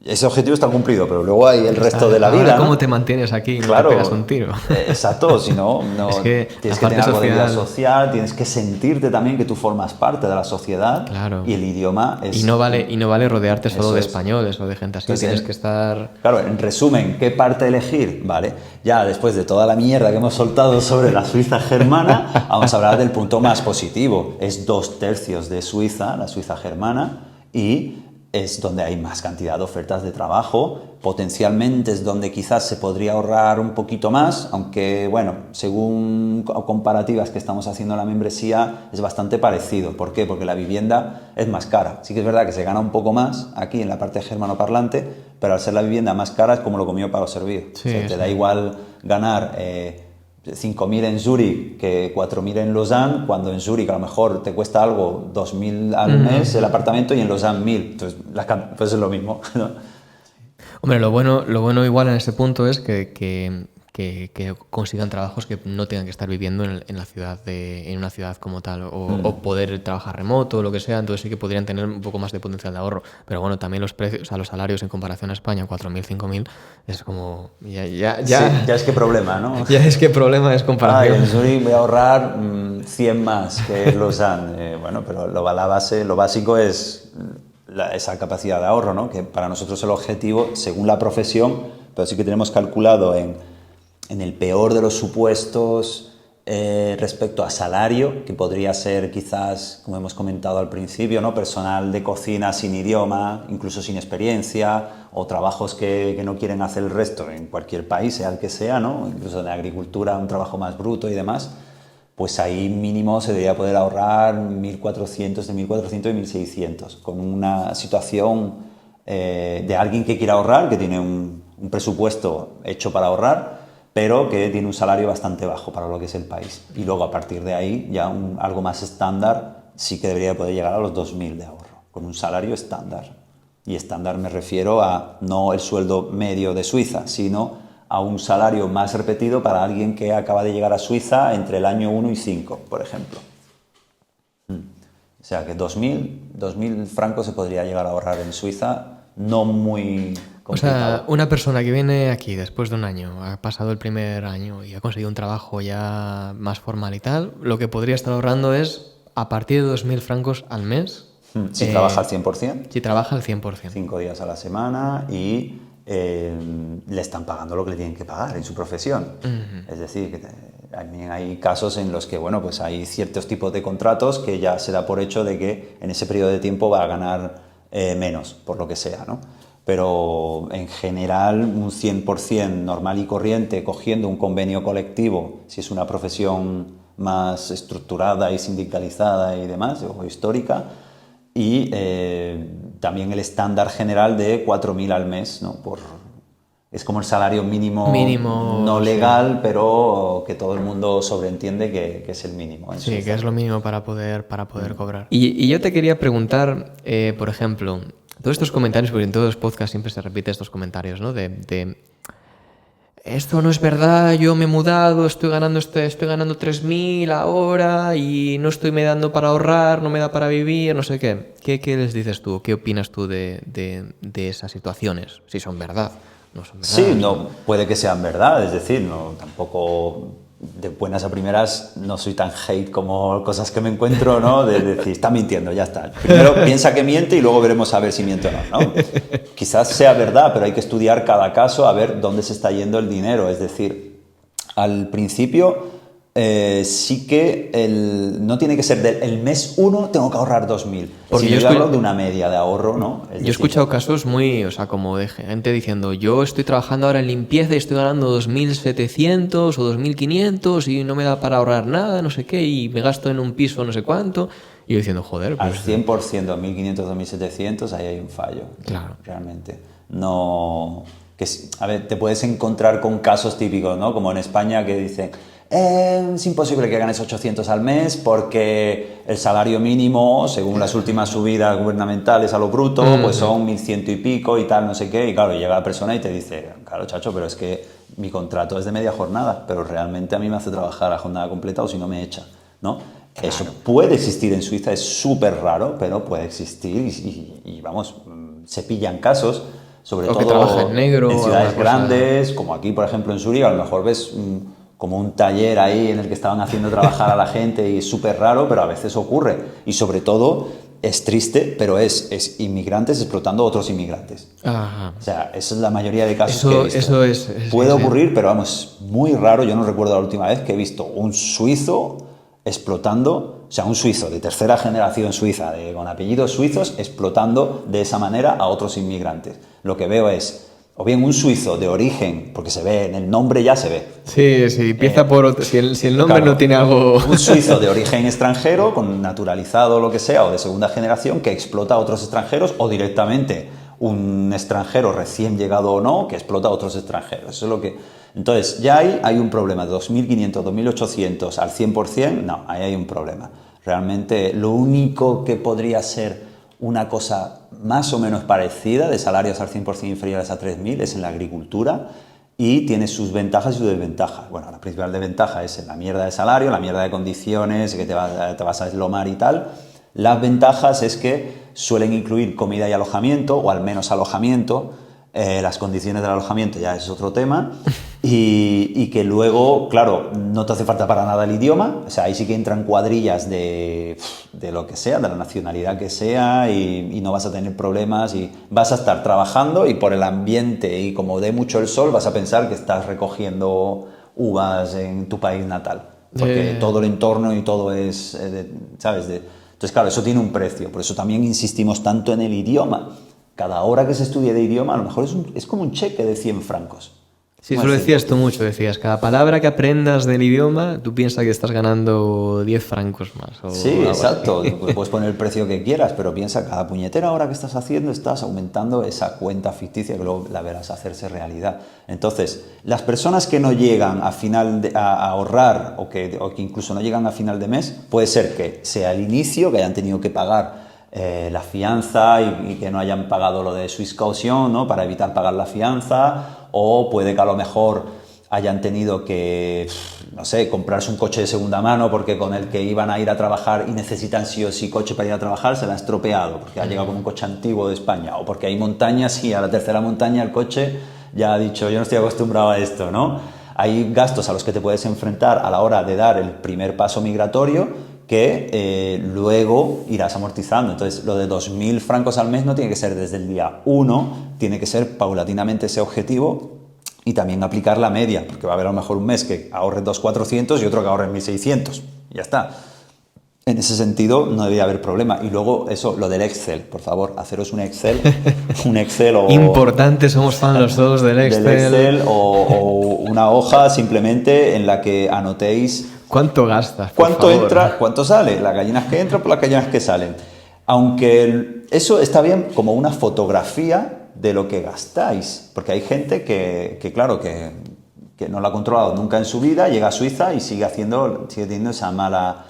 S2: ese objetivo está cumplido, pero luego hay el resto de la vida.
S1: ¿Cómo
S2: ¿no?
S1: te mantienes aquí y
S2: claro,
S1: no te pegas un tiro?
S2: Exacto, si no,
S1: es que
S2: tienes que tener algo de vida social, tienes que sentirte también que tú formas parte de la sociedad.
S1: Claro.
S2: Y el idioma es...
S1: Y no vale rodearte solo de
S2: es.
S1: españoles o de gente así,
S2: Entonces,
S1: tienes que estar...
S2: Claro, en resumen, ¿qué parte elegir? Vale, ya después de toda la mierda que hemos soltado sobre la Suiza germana, vamos a hablar del punto más positivo. Es 2/3 de Suiza, la Suiza germana, y es donde hay más cantidad de ofertas de trabajo, potencialmente es donde quizás se podría ahorrar un poquito más, aunque bueno, según comparativas que estamos haciendo en la membresía es bastante parecido. ¿Por qué? Porque la vivienda es más cara. Sí que es verdad que se gana un poco más aquí en la parte germanoparlante, pero al ser la vivienda más cara es como lo comido para lo servido.
S1: Sí,
S2: o sea, te da igual ganar 5.000 en Zúrich que 4.000 en Lausanne, cuando en Zúrich a lo mejor te cuesta algo 2.000 al mes el apartamento y en Lausanne 1.000. Entonces, pues es lo mismo, ¿no?
S1: Hombre, lo bueno igual en ese punto es que consigan trabajos que no tengan que estar viviendo en la ciudad en una ciudad como tal o poder trabajar remoto o lo que sea, entonces sí que podrían tener un poco más de potencial de ahorro. Pero bueno, también los precios, o sea, los salarios en comparación a España, 4.000, 5.000, es como... Ya
S2: es que problema, ¿no?
S1: Ya es que problema es comparación.
S2: En Zurich voy a ahorrar 100 más que en Lausanne. Bueno, pero lo básico es esa capacidad de ahorro, ¿no? Que para nosotros el objetivo, según la profesión, pero sí que tenemos calculado en el peor de los supuestos respecto a salario, que podría ser quizás, como hemos comentado al principio, ¿no? Personal de cocina sin idioma, incluso sin experiencia, o trabajos que no quieren hacer el resto en cualquier país, sea el que sea, ¿no? Incluso en la agricultura, un trabajo más bruto y demás, pues ahí mínimo se debería poder ahorrar 1.400, de 1.400 y 1.600, con una situación de alguien que quiera ahorrar, que tiene un presupuesto hecho para ahorrar, pero que tiene un salario bastante bajo para lo que es el país. Y luego a partir de ahí, ya algo más estándar, sí que debería poder llegar a los 2.000 de ahorro, con un salario estándar. Y estándar me refiero a no el sueldo medio de Suiza, sino a un salario más repetido para alguien que acaba de llegar a Suiza entre el año 1 y 5, por ejemplo. O sea que 2.000 francos se podría llegar a ahorrar en Suiza, no muy complicado.
S1: O sea, una persona que viene aquí después de un año, ha pasado el primer año y ha conseguido un trabajo ya más formal y tal, lo que podría estar ahorrando es a partir de 2.000 francos al mes.
S2: Si trabaja al 100%.
S1: Si trabaja al 100%.
S2: 5 días a la semana y le están pagando lo que le tienen que pagar en su profesión. Es decir, que también hay casos en los que, bueno, pues hay ciertos tipos de contratos que ya se da por hecho de que en ese periodo de tiempo va a ganar menos, por lo que sea, ¿no? Pero en general un 100% normal y corriente, cogiendo un convenio colectivo, si es una profesión más estructurada y sindicalizada y demás, o histórica, y también el estándar general de 4.000 al mes, ¿no? Es como el salario mínimo no legal, sí, pero que todo el mundo sobreentiende que es el mínimo.
S1: Sí, que es lo mínimo para poder cobrar. Y yo te quería preguntar, por ejemplo, todos estos comentarios, porque en todos los podcasts siempre se repiten estos comentarios, ¿no? De esto no es verdad, yo me he mudado, estoy ganando 3.000 ahora y no estoy me dando para ahorrar, no me da para vivir, no sé qué. ¿Qué les dices tú? ¿Qué opinas tú de esas situaciones? Si son verdad, no son verdad.
S2: Sí, no, puede que sean verdad, es decir, no, tampoco de buenas a primeras no soy tan hate como cosas que me encuentro, ¿no? De decir, está mintiendo, ya está. Primero piensa que miente y luego veremos a ver si miente o no, ¿no? Quizás sea verdad, pero hay que estudiar cada caso a ver dónde se está yendo el dinero. Es decir, al principio sí que no tiene que ser del mes 1 tengo que ahorrar 2.000.
S1: Porque
S2: yo hablo de una media de ahorro, ¿no?
S1: Yo he escuchado casos muy, o sea, como de gente diciendo, yo estoy trabajando ahora en limpieza y estoy ganando 2.700 o 2.500 y no me da para ahorrar nada, no sé qué, y me gasto en un piso no sé cuánto. Y yo diciendo, joder, pues...
S2: Al 100%, 2.500, 2.700, ahí hay un fallo.
S1: Claro.
S2: Realmente. No... A ver, te puedes encontrar con casos típicos, ¿no? Como en España que dicen... es imposible que ganes 800 al mes porque el salario mínimo, según las últimas subidas gubernamentales a lo bruto, pues son 1.100 y pico y tal, no sé qué. Y claro, llega la persona y te dice, claro, chacho, pero es que mi contrato es de media jornada, pero realmente a mí me hace trabajar a jornada completa o si no me echa, ¿no? Claro. Eso puede existir en Suiza, es súper raro, pero puede existir y vamos, se pillan casos, sobre
S1: o
S2: todo
S1: que trabaja en negro,
S2: en ciudades grandes, como aquí, por ejemplo, en Zúrich, a lo mejor ves... como un taller ahí en el que estaban haciendo trabajar a la gente y es súper raro, pero a veces ocurre. Y sobre todo es triste, pero es inmigrantes explotando a otros inmigrantes.
S1: Ajá.
S2: O sea, esa es la mayoría de casos que he visto.
S1: Eso es
S2: puede ocurrir, pero vamos, muy raro. Yo no recuerdo la última vez que he visto un suizo explotando, o sea, un suizo de tercera generación suiza, con apellidos suizos, explotando de esa manera a otros inmigrantes. Lo que veo es... o bien un suizo de origen, porque se ve, en el nombre ya se ve.
S1: Sí, empieza por otro, si el nombre
S2: claro,
S1: no tiene algo...
S2: Un suizo de origen extranjero, con naturalizado o lo que sea, o de segunda generación, que explota a otros extranjeros, o directamente un extranjero recién llegado o no, que explota a otros extranjeros. Eso es lo que... Entonces, ya hay un problema de 2.500, 2.800 al 100%, no, ahí hay un problema. Realmente, lo único que podría ser una cosa más o menos parecida, de salarios al 100% inferiores a 3.000, es en la agricultura y tiene sus ventajas y sus desventajas. Bueno, la principal desventaja es la mierda de salario, la mierda de condiciones, que te vas a deslomar y tal. Las ventajas es que suelen incluir comida y alojamiento, o al menos alojamiento. Las condiciones del alojamiento ya es otro tema. Y que luego, claro, no te hace falta para nada el idioma, o sea, ahí sí que entran cuadrillas de lo que sea, de la nacionalidad que sea, y no vas a tener problemas y vas a estar trabajando y por el ambiente y como dé mucho el sol vas a pensar que estás recogiendo uvas en tu país natal, porque todo el entorno y todo es, ¿sabes? Entonces, claro, eso tiene un precio, por eso también insistimos tanto en el idioma. Cada hora que se estudie de idioma a lo mejor es como un cheque de 100 francos.
S1: Sí, eso lo decías tú mucho, decías, cada palabra que aprendas del idioma, tú piensas que estás ganando 10 francos más. O
S2: sí,
S1: algo
S2: exacto.
S1: así.
S2: Puedes poner el precio que quieras, pero piensa, cada puñetera hora que estás haciendo, estás aumentando esa cuenta ficticia que luego la verás hacerse realidad. Entonces, las personas que no llegan a ahorrar o que incluso no llegan a final de mes, puede ser que sea el inicio, que hayan tenido que pagar la fianza y que no hayan pagado lo de Swiss Caution, ¿no? Para evitar pagar la fianza, o puede que a lo mejor hayan tenido que, no sé, comprarse un coche de segunda mano porque con el que iban a ir a trabajar y necesitan sí o sí coche para ir a trabajar, se le ha estropeado porque ha llegado con un coche antiguo de España, o porque hay montañas y a la tercera montaña el coche ya ha dicho, yo no estoy acostumbrado a esto, ¿no? Hay gastos a los que te puedes enfrentar a la hora de dar el primer paso migratorio que luego irás amortizando. Entonces, lo de 2.000 francos al mes no tiene que ser desde el día 1, tiene que ser paulatinamente ese objetivo y también aplicar la media, porque va a haber a lo mejor un mes que ahorres 2.400 y otro que ahorres 1.600. Y ya está. En ese sentido no debería haber problema. Y luego eso, lo del Excel, por favor, haceros un Excel o...
S1: Importante, somos fans los dos del Excel.
S2: Del Excel o una hoja simplemente en la que anotéis
S1: ¿cuánto gastas?
S2: ¿cuánto entra, cuánto sale? Las gallinas que entran por las gallinas que salen. Aunque eso está bien como una fotografía de lo que gastáis, porque hay gente que claro, que no lo ha controlado nunca en su vida, llega a Suiza y sigue teniendo esa mala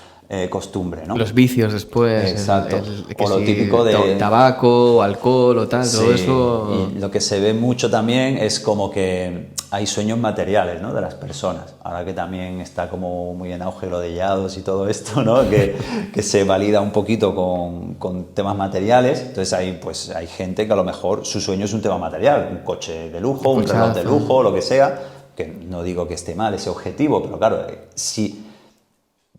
S2: costumbre, ¿no?
S1: Los vicios después.
S2: Exacto.
S1: Que
S2: o lo
S1: si
S2: típico de
S1: tabaco, alcohol o tal, todo eso.
S2: Y lo que se ve mucho también es como que hay sueños materiales, ¿no? De las personas. Ahora que también está como muy en auge lo de Yados y todo esto, ¿no? Que se valida un poquito con temas materiales. Entonces hay gente que a lo mejor su sueño es un tema material, un coche de lujo, un reloj de lujo, lo que sea. Que no digo que esté mal ese objetivo, pero claro, si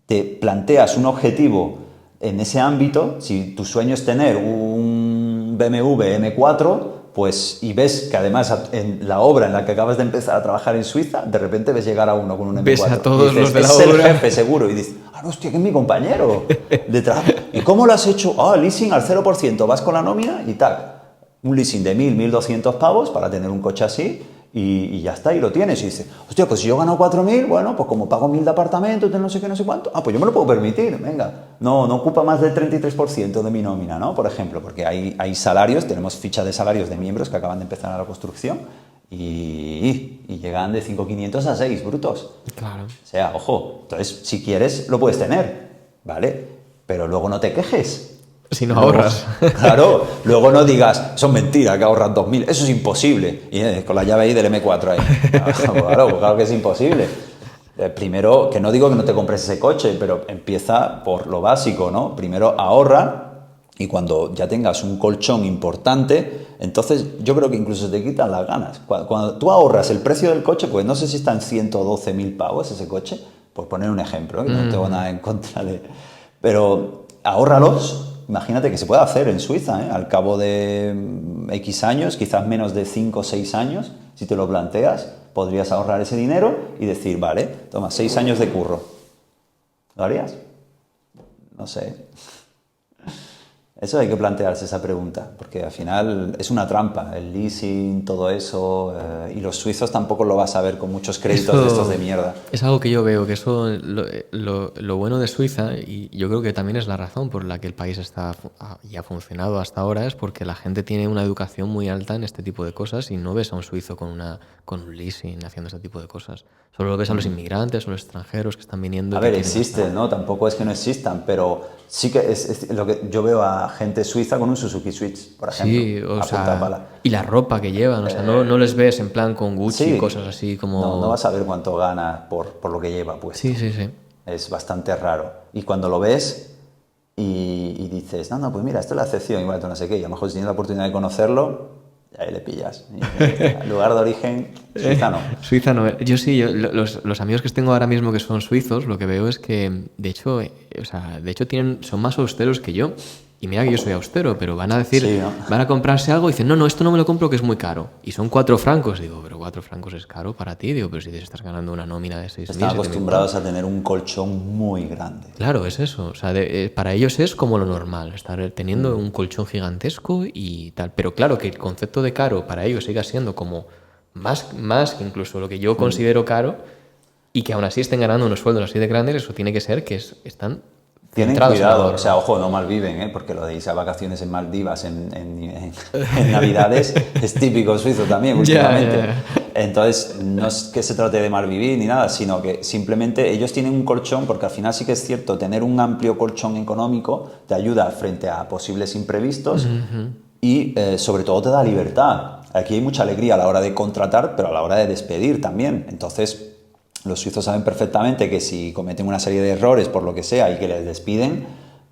S2: te planteas un objetivo en ese ámbito, si tu sueño es tener un BMW M4, pues, y ves que además en la obra en la que acabas de empezar a trabajar en Suiza, de repente ves llegar a uno con un M4.
S1: Ves a todos
S2: y dices,
S1: los de la
S2: es
S1: obra.
S2: el jefe seguro. Y dices, hostia, que es mi compañero de trabajo. ¿Y cómo lo has hecho? Leasing al 0%, vas con la nómina y tal. Un leasing de 1.200 pavos para tener un coche así. Y ya está, y lo tienes. Y dices, hostia, pues si yo gano 4.000, bueno, pues como pago 1.000 de apartamento, no sé qué, no sé cuánto, pues yo me lo puedo permitir, venga. No ocupa más del 33% de mi nómina, ¿no? Por ejemplo, porque hay salarios, tenemos ficha de salarios de miembros que acaban de empezar a la construcción y llegan de 5.500 a 6 brutos.
S1: Claro.
S2: O sea, ojo, entonces, si quieres, lo puedes tener, ¿vale? Pero luego no te quejes.
S1: Si no ahorras.
S2: Claro, luego no digas, son mentiras que ahorras 2.000, eso es imposible. Y con la llave ahí del M4 ahí. Claro que es imposible. Primero, que no digo que no te compres ese coche, pero empieza por lo básico, ¿no? Primero ahorra y cuando ya tengas un colchón importante, entonces yo creo que incluso te quitan las ganas. Cuando tú ahorras el precio del coche, pues no sé si está en 112.000 pavos ese coche, por poner un ejemplo, que no tengo nada en contra de... Pero ahórralos. Imagínate que se puede hacer en Suiza, ¿eh? Al cabo de X años, quizás menos de 5 o 6 años, si te lo planteas, podrías ahorrar ese dinero y decir, vale, toma, 6 años de curro. ¿Lo harías? No sé. Eso hay que plantearse esa pregunta, porque al final es una trampa, el leasing, todo eso, y los suizos tampoco lo vas a ver con muchos créditos de estos de mierda.
S1: Es algo que yo veo, que eso, lo bueno de Suiza, y yo creo que también es la razón por la que el país y ha funcionado hasta ahora, es porque la gente tiene una educación muy alta en este tipo de cosas y no ves a un suizo con un leasing haciendo este tipo de cosas. Solo lo ves a los inmigrantes o los extranjeros que están viniendo.
S2: A ver, existen, ¿no? Tampoco es que no existan, pero sí que es lo que yo veo a gente suiza con un Suzuki Switch, por ejemplo.
S1: Sí, o sea, y la ropa que llevan, o sea, no les ves en plan con Gucci y cosas así como...
S2: No vas a ver cuánto gana por lo que lleva puesto.
S1: Sí.
S2: Es bastante raro. Y cuando lo ves y dices, no, pues mira, esto es la excepción, igual no sé qué, y a lo mejor si tienes la oportunidad de conocerlo, ahí le pillas. Lugar de origen, Suiza no.
S1: Suiza no. Yo sí, los amigos que tengo ahora mismo que son suizos, lo que veo es que, de hecho, son más austeros que yo. Y mira que yo soy austero, pero van a decir,
S2: Sí, ¿no?
S1: van a comprarse algo y dicen, no, esto no me lo compro que es muy caro. Y son 4 francos. Digo, pero 4 francos es caro para ti. Digo, pero si te estás ganando una nómina de 6.000,
S2: Están
S1: 7.000
S2: acostumbrados a tener un colchón muy grande.
S1: Claro, es eso. O sea, para ellos es como lo normal, estar teniendo un colchón gigantesco y tal. Pero claro, que el concepto de caro para ellos siga siendo como más que incluso lo que yo considero caro y que aún así estén ganando unos sueldos así de grandes, eso tiene que ser que están
S2: Tienen
S1: centrados en el
S2: cuidado,
S1: ahorro.
S2: o sea, ojo, no malviven, ¿eh? Porque lo de irse a vacaciones en Maldivas en Navidades es típico suizo también últimamente.
S1: Ya.
S2: Entonces, no es que se trate de malvivir ni nada, sino que simplemente ellos tienen un colchón, porque al final sí que es cierto, tener un amplio colchón económico te ayuda frente a posibles imprevistos y sobre todo te da libertad. Aquí hay mucha alegría a la hora de contratar, pero a la hora de despedir también. Entonces, los suizos saben perfectamente que si cometen una serie de errores por lo que sea y que les despiden,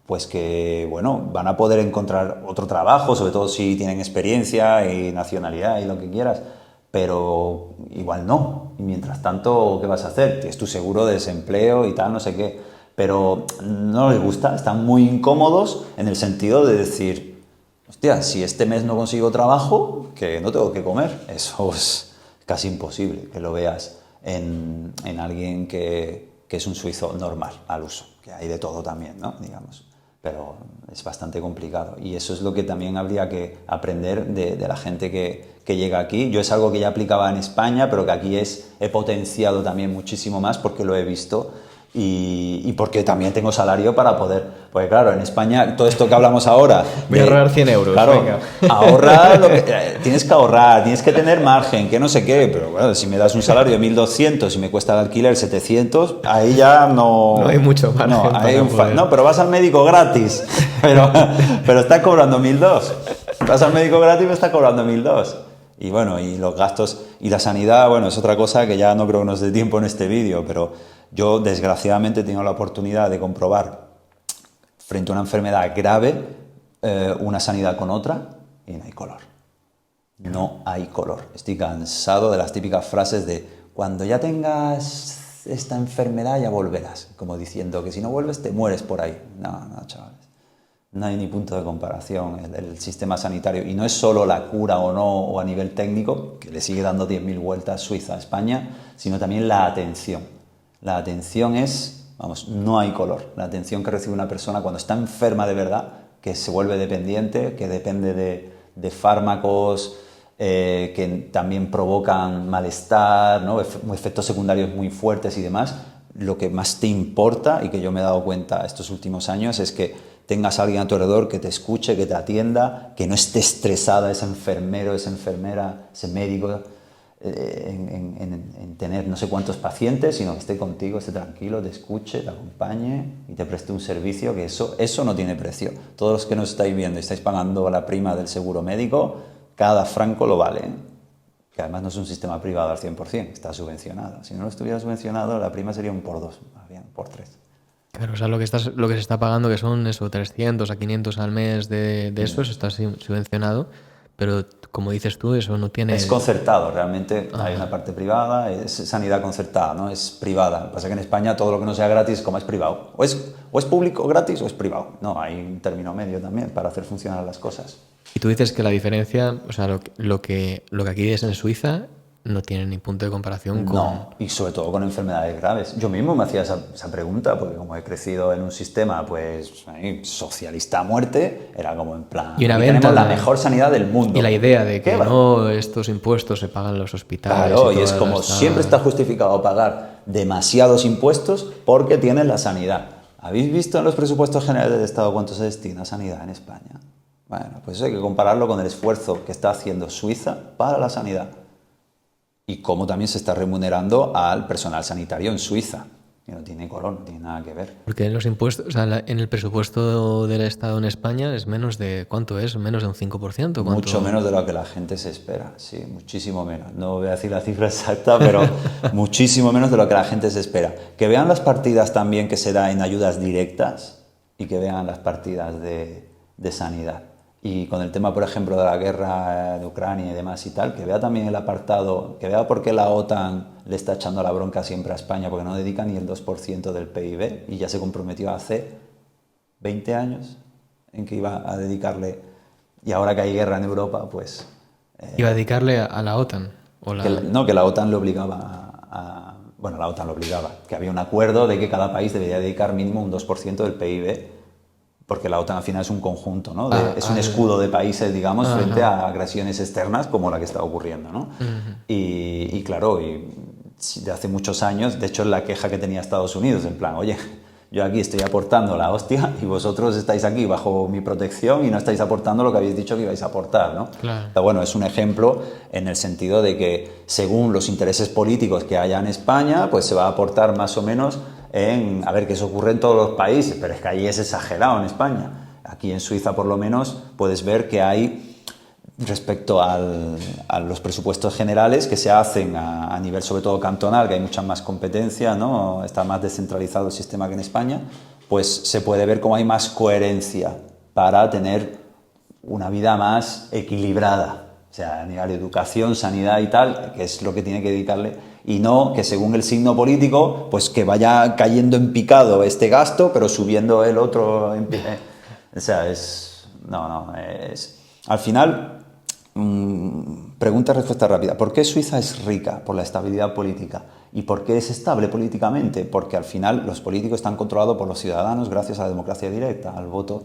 S2: pues que, bueno, van a poder encontrar otro trabajo, sobre todo si tienen experiencia y nacionalidad y lo que quieras, pero igual no. Y mientras tanto, ¿qué vas a hacer? Tienes tu seguro de desempleo y tal, no sé qué, pero no les gusta, están muy incómodos en el sentido de decir, hostia, si este mes no consigo trabajo, que no tengo que comer. Eso es casi imposible que lo veas en alguien que es un suizo normal, al uso, que hay de todo también, ¿no? Digamos, pero es bastante complicado y eso es lo que también habría que aprender de la gente que llega aquí. Yo es algo que ya aplicaba en España, pero que aquí he potenciado también muchísimo más porque lo he visto y porque también tengo salario para poder, porque claro, en España todo esto que hablamos ahora
S1: Voy a ahorrar 100 euros,
S2: claro,
S1: venga.
S2: ahorrar tienes que ahorrar, tienes que tener margen, que no sé qué, pero bueno, si me das un salario de 1.200 y me cuesta el alquiler 700, ahí ya no
S1: hay mucho margen
S2: no,
S1: para poder.
S2: no, pero vas al médico gratis, pero estás cobrando 1.200, vas al médico gratis y me estás cobrando 1.200. Y bueno, y los gastos y la sanidad, bueno, es otra cosa que ya no creo que nos dé tiempo en este vídeo, pero yo desgraciadamente he tenido la oportunidad de comprobar frente a una enfermedad grave una sanidad con otra y no hay color. No hay color. Estoy cansado de las típicas frases de cuando ya tengas esta enfermedad ya volverás, como diciendo que si no vuelves te mueres por ahí. No, chavales. No hay ni punto de comparación el sistema sanitario. Y no es solo la cura o no, o a nivel técnico, que le sigue dando 10.000 vueltas Suiza a España, sino también la atención. La atención no hay color. La atención que recibe una persona cuando está enferma de verdad, que se vuelve dependiente, que depende de fármacos que también provocan malestar, ¿no? Efectos secundarios muy fuertes y demás. Lo que más te importa, y que yo me he dado cuenta estos últimos años, es que tengas a alguien a tu alrededor que te escuche, que te atienda, que no esté estresada ese enfermero, esa enfermera, ese médico en tener no sé cuántos pacientes, sino que esté contigo, esté tranquilo, te escuche, te acompañe y te preste un servicio, que eso no tiene precio. Todos los que nos estáis viendo y estáis pagando la prima del seguro médico, cada franco lo vale, ¿eh? Que además no es un sistema privado al 100%, está subvencionado. Si no lo estuviera subvencionado, la prima sería un por 2, más bien, por 3.
S1: Claro, o sea, lo que se está pagando, que son eso, 300 a 500 al mes de eso, está subvencionado, pero como dices tú, eso no tiene...
S2: Es concertado, realmente hay una parte privada, es sanidad concertada, no es privada. Lo que pasa es que en España todo lo que no sea gratis, como es privado. O es público gratis o es privado. No, hay un término medio también para hacer funcionar las cosas.
S1: Y tú dices que la diferencia, o sea, lo que aquí es en Suiza no tiene ni punto de comparación con...
S2: No, y sobre todo con enfermedades graves. Yo mismo me hacía esa pregunta, porque como he crecido en un sistema pues socialista a muerte, era como en plan,
S1: Y una
S2: aquí
S1: venta
S2: tenemos la mejor sanidad del mundo.
S1: Y la idea de que
S2: ¿Qué va?
S1: no estos impuestos se pagan en los hospitales.
S2: Claro, y es
S1: todas
S2: como
S1: estas-
S2: siempre está justificado pagar demasiados impuestos porque tienes la sanidad. ¿Habéis visto en los presupuestos generales del Estado cuánto se destina a sanidad en España? Bueno, pues eso hay que compararlo con el esfuerzo que está haciendo Suiza para la sanidad y cómo también se está remunerando al personal sanitario en Suiza. Que no tiene color, no tiene nada que ver.
S1: Porque en los impuestos, o sea, en el presupuesto del Estado en España es menos de... ¿Cuánto es? ¿Menos de un 5%? ¿Cuánto?
S2: Mucho menos de lo que la gente se espera, sí, muchísimo menos. No voy a decir la cifra exacta, pero muchísimo menos de lo que la gente se espera. Que vean las partidas también que se da en ayudas directas y que vean las partidas de sanidad. y con el tema, por ejemplo, de la guerra de Ucrania y demás y tal, que vea también el apartado, que vea por qué la OTAN le está echando la bronca siempre a España, porque no dedica ni el 2% del PIB y ya se comprometió hace 20 años en que iba a dedicarle, y ahora que hay guerra en Europa, pues...
S1: Iba a dedicarle a la OTAN.
S2: Que la OTAN le obligaba bueno, la OTAN lo obligaba, que había un acuerdo de que cada país debería dedicar mínimo un 2% del PIB, porque la OTAN al final es un conjunto, ¿no? Es un escudo de países, digamos, frente a agresiones externas como la que está ocurriendo, ¿no? Y claro, de hace muchos años, de hecho es la queja que tenía Estados Unidos, en plan, oye, yo aquí estoy aportando la hostia y vosotros estáis aquí bajo mi protección y no estáis aportando lo que habéis dicho que ibais a aportar, ¿no?
S1: Claro.
S2: Pero bueno, es un ejemplo en el sentido de que según los intereses políticos que haya en España, pues se va a aportar más o menos a ver, que eso ocurre en todos los países, pero es que ahí es exagerado en España. Aquí en Suiza, por lo menos, puedes ver que hay, respecto a los presupuestos generales que se hacen a nivel sobre todo cantonal, que hay mucha más competencia, ¿no? Está más descentralizado el sistema que en España, pues se puede ver cómo hay más coherencia para tener una vida más equilibrada, o sea, a nivel de educación, sanidad y tal, que es lo que tiene que dedicarle, y no que según el signo político, pues que vaya cayendo en picado este gasto, pero subiendo el otro o sea, al final... pregunta y respuesta rápida. ¿Por qué Suiza es rica? Por la estabilidad política. ¿Y por qué es estable políticamente? Porque al final los políticos están controlados por los ciudadanos gracias a la democracia directa, al voto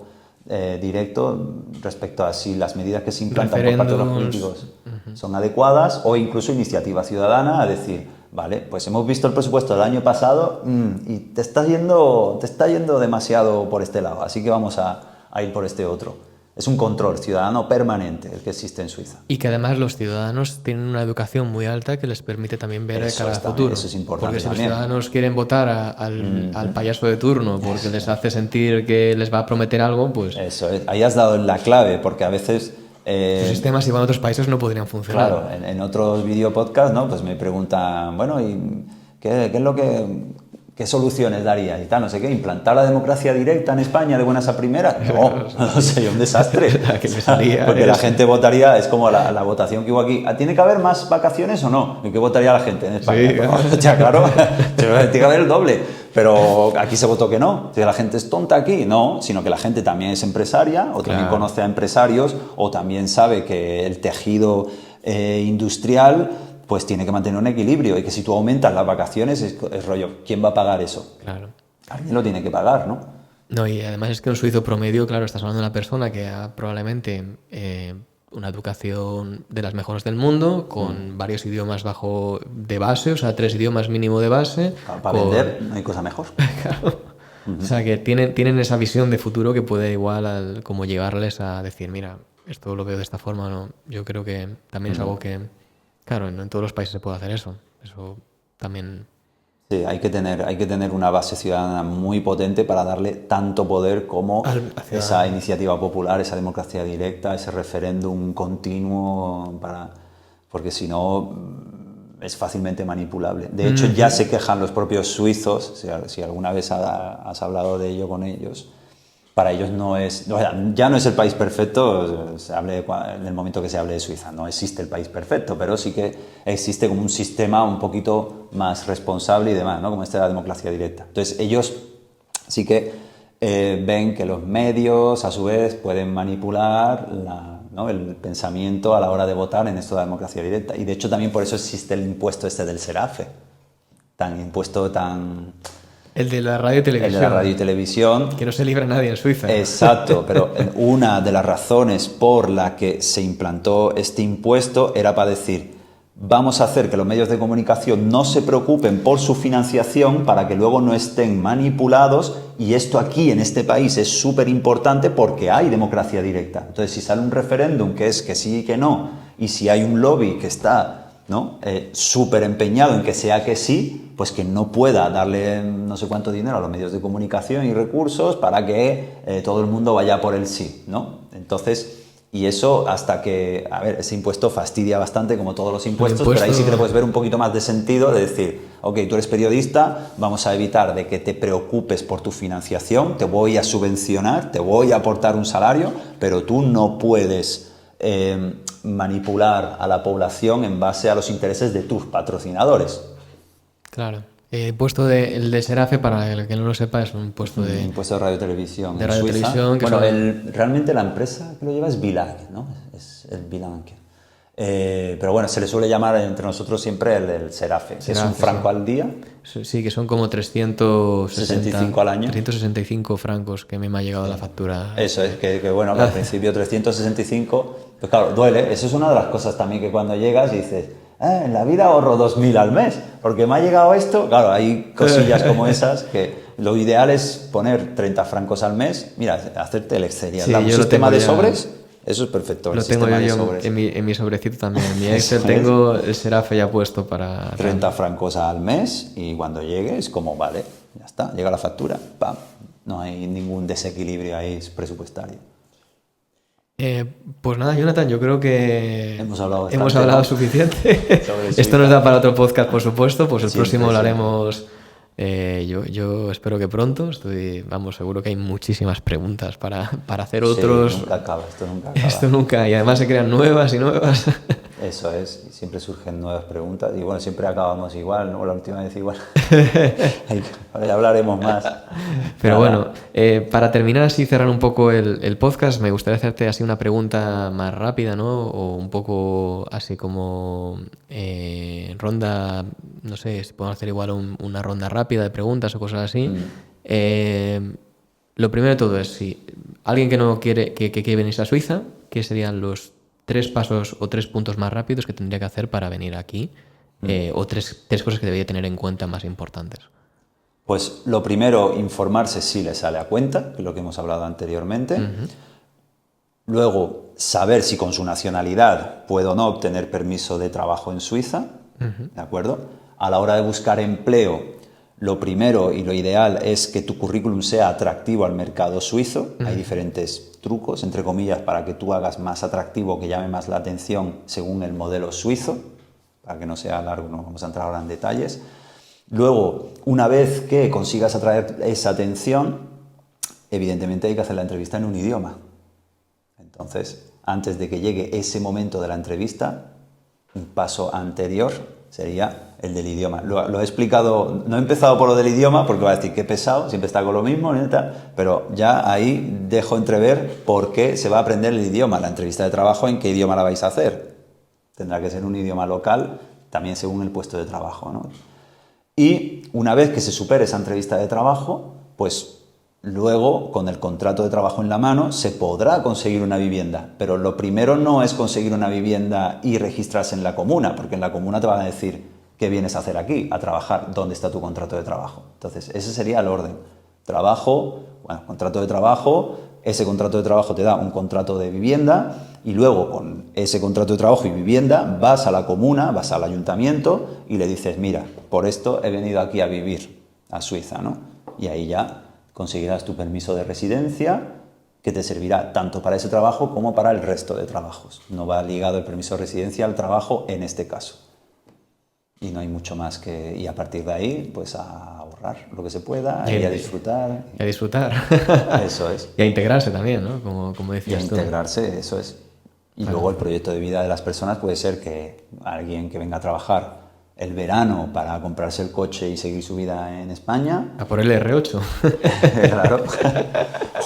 S2: directo respecto a si las medidas que se implantan por parte de los políticos son adecuadas, o incluso iniciativa ciudadana a decir, vale, pues hemos visto el presupuesto del año pasado y te está yendo demasiado por este lado, así que vamos a ir por este otro. Es un control ciudadano permanente el que existe en Suiza.
S1: Y que además los ciudadanos tienen una educación muy alta que les permite también ver de cara al futuro.
S2: Eso es importante.
S1: Porque si
S2: también.
S1: los ciudadanos quieren votar al payaso de turno porque les hace sentir que les va a prometer algo, pues...
S2: Eso es. Ahí has dado en la clave, porque a veces...
S1: Sus sistemas, si van a otros países, no podrían funcionar.
S2: Claro, en otros videopodcasts, ¿no? Pues me preguntan, bueno, ¿y qué es lo que... ¿Qué soluciones daría? Y tal, no sé qué, ¿implantar la democracia directa en España de buenas a primeras? No, sería un desastre.
S1: Que me salía
S2: porque la gente votaría, es como la votación que hubo aquí. ¿Tiene que haber más vacaciones o no? ¿Y qué votaría la gente en España?
S1: Sí,
S2: no, ya, claro, tiene que haber el doble. Pero aquí se votó que no. ¿Que la gente es tonta aquí? No, sino que la gente también es empresaria, o también conoce a empresarios, o también sabe que el tejido industrial... pues tiene que mantener un equilibrio, y que si tú aumentas las vacaciones es rollo, ¿quién va a pagar eso?
S1: Claro.
S2: Alguien lo tiene que pagar, ¿no?
S1: No, y además es que un suizo promedio, claro, estás hablando de una persona que ha probablemente una educación de las mejores del mundo, con varios idiomas de base, o sea, 3 idiomas mínimo de base.
S2: Para vender no hay cosa mejor.
S1: Claro. O sea, que tienen esa visión de futuro que puede igual como llevarles a decir, mira, esto lo veo de esta forma, ¿no? Yo creo que también es algo que... Claro, no en todos los países se puede hacer eso. Eso también...
S2: Sí, hay que tener una base ciudadana muy potente para darle tanto poder como esa iniciativa popular, esa democracia directa, ese referéndum continuo, porque si no es fácilmente manipulable. De hecho, ya se quejan los propios suizos, si alguna vez has hablado de ello con ellos. Para ellos ya no es el país perfecto, en el momento que se hable de Suiza, no existe el país perfecto, pero sí que existe como un sistema un poquito más responsable y demás, ¿no? Como de la democracia directa. Entonces ellos sí que ven que los medios a su vez pueden manipular el pensamiento a la hora de votar en esto de la democracia directa, y de hecho también por eso existe el impuesto del SERAFE, impuesto tan...
S1: El de la radio y televisión.
S2: El de la radio y televisión.
S1: Que no se libra nadie en Suiza.
S2: Exacto, pero una de las razones por la que se implantó este impuesto era para decir, vamos a hacer que los medios de comunicación no se preocupen por su financiación para que luego no estén manipulados, y esto aquí en este país es súper importante porque hay democracia directa. Entonces, si sale un referéndum que es que sí y que no, y si hay un lobby que está... ¿no? Súper empeñado en que sea que sí, pues que no pueda darle no sé cuánto dinero a los medios de comunicación y recursos para que todo el mundo vaya por el sí, ¿no? Entonces, Y eso hasta que, a ver, ese impuesto fastidia bastante como todos los impuestos, pero ahí sí que le puedes ver un poquito más de sentido de decir, ok, tú eres periodista, vamos a evitar de que te preocupes por tu financiación, te voy a subvencionar, te voy a aportar un salario, pero tú no puedes manipular a la población en base a los intereses de tus patrocinadores.
S1: Claro. El puesto el de Serafe, para el que no lo sepa, es un puesto de...
S2: Impuesto de radiotelevisión.
S1: De radiotelevisión.
S2: Bueno, realmente la empresa que lo lleva es Bilag, ¿no? Es el Bilag. Pero bueno, se le suele llamar entre nosotros siempre el Serafe. Es un franco al día.
S1: Sí, que son como 365
S2: al año.
S1: 365 francos que me ha llegado la factura.
S2: Eso es, que bueno, que al principio 365, pues claro, duele. Eso es una de las cosas también que cuando llegas y dices, en la vida ahorro 2.000 al mes, porque me ha llegado esto. Claro, hay cosillas como esas que lo ideal es poner 30 francos al mes. Mira, hacerte el Excel y un sistema de sobres. Eso es perfecto.
S1: Lo tengo yo en mi sobrecito también. En mi Excel tengo el Serafe ya puesto para...
S2: 30 francos al mes y cuando llegue es como, vale, ya está, llega la factura, ¡pam! No hay ningún desequilibrio ahí presupuestario.
S1: Pues nada, Jonathan, yo creo que
S2: hemos hablado
S1: suficiente. Esto nos da para otro podcast, por supuesto. Pues el próximo lo haremos... yo espero que pronto. Seguro que hay muchísimas preguntas para hacer otros.
S2: Sí, nunca acaba, esto nunca acaba.
S1: Esto nunca, y además se crean nuevas y nuevas.
S2: Eso es, siempre surgen nuevas preguntas y bueno, siempre acabamos igual, ¿no? La última vez igual. Ahora ya hablaremos más.
S1: Pero bueno, para terminar así, cerrar un poco el podcast, me gustaría hacerte así una pregunta más rápida, ¿no? O un poco así como ronda, no sé, si podemos hacer igual una ronda rápida de preguntas o cosas así. Lo primero de todo es, si alguien que no quiere venirse a Suiza, ¿qué serían los 3 pasos o 3 puntos más rápidos que tendría que hacer para venir aquí? O tres cosas que debería tener en cuenta más importantes.
S2: Pues lo primero, informarse si le sale a cuenta, que es lo que hemos hablado anteriormente. Luego, saber si con su nacionalidad puede o no obtener permiso de trabajo en Suiza. ¿De acuerdo? A la hora de buscar empleo, lo primero y lo ideal es que tu currículum sea atractivo al mercado suizo. Hay diferentes trucos, entre comillas, para que tú hagas más atractivo, que llame más la atención según el modelo suizo, para que no sea largo, no vamos a entrar ahora en detalles. Luego, una vez que consigas atraer esa atención, evidentemente hay que hacer la entrevista en un idioma. Entonces, antes de que llegue ese momento de la entrevista, un paso anterior sería el del idioma. Lo he explicado, no he empezado por lo del idioma porque va a decir que pesado, siempre está con lo mismo, pero ya ahí dejo entrever por qué se va a aprender el idioma. La entrevista de trabajo, ¿en qué idioma la vais a hacer? Tendrá que ser un idioma local, también según el puesto de trabajo, ¿no? Y una vez que se supere esa entrevista de trabajo, pues luego, con el contrato de trabajo en la mano, se podrá conseguir una vivienda. Pero lo primero no es conseguir una vivienda y registrarse en la comuna, porque en la comuna te van a decir ¿qué vienes a hacer aquí? A trabajar. ¿Dónde está tu contrato de trabajo? Entonces, ese sería el orden. Trabajo, contrato de trabajo, ese contrato de trabajo te da un contrato de vivienda y luego con ese contrato de trabajo y vivienda vas a la comuna, vas al ayuntamiento y le dices, mira, por esto he venido aquí a vivir a Suiza, ¿no? Y ahí ya conseguirás tu permiso de residencia que te servirá tanto para ese trabajo como para el resto de trabajos. No va ligado el permiso de residencia al trabajo en este caso. Y no hay mucho más que... Y a partir de ahí, pues a ahorrar lo que se pueda y a disfrutar.
S1: Y a disfrutar.
S2: Eso es.
S1: Y a integrarse también, ¿no? Como decías tú.
S2: Y a integrarse, eso es. Y luego el proyecto de vida de las personas puede ser que alguien que venga a trabajar el verano para comprarse el coche y seguir su vida en España.
S1: A por el R8.
S2: Claro.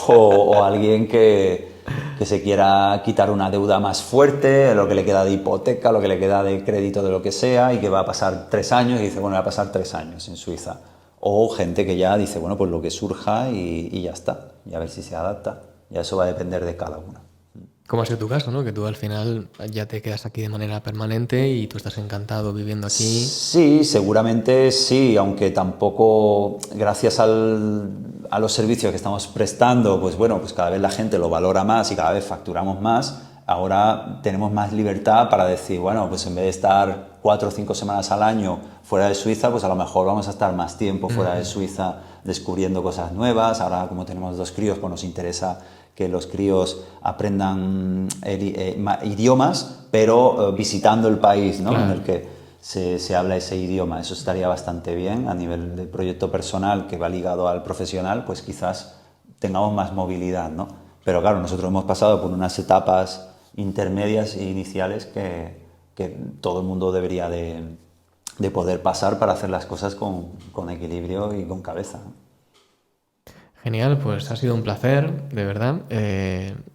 S2: O alguien que se quiera quitar una deuda más fuerte, lo que le queda de hipoteca, lo que le queda de crédito de lo que sea, y que va a pasar 3 años y dice, bueno, va a pasar 3 años en Suiza. O gente que ya dice, bueno, pues lo que surja y ya está, y a ver si se adapta. Y eso va a depender de cada uno.
S1: Como ha sido tu caso, ¿no? Que tú al final ya te quedas aquí de manera permanente y tú estás encantado viviendo aquí.
S2: Sí, seguramente sí, aunque tampoco, gracias a los servicios que estamos prestando, pues bueno, pues cada vez la gente lo valora más y cada vez facturamos más. ahora tenemos más libertad para decir, bueno, pues en vez de estar 4 o 5 semanas al año fuera de Suiza, pues a lo mejor vamos a estar más tiempo fuera de Suiza descubriendo cosas nuevas. Ahora, como tenemos 2 críos, pues nos interesa que los críos aprendan idiomas, pero visitando el país, ¿no?
S1: Claro.
S2: En el que se habla ese idioma. Eso estaría bastante bien a nivel de proyecto personal que va ligado al profesional, pues quizás tengamos más movilidad, ¿no? Pero claro, nosotros hemos pasado por unas etapas intermedias e iniciales que todo el mundo debería de poder pasar para hacer las cosas con equilibrio y con cabeza, ¿no?
S1: Genial, pues ha sido un placer, de verdad.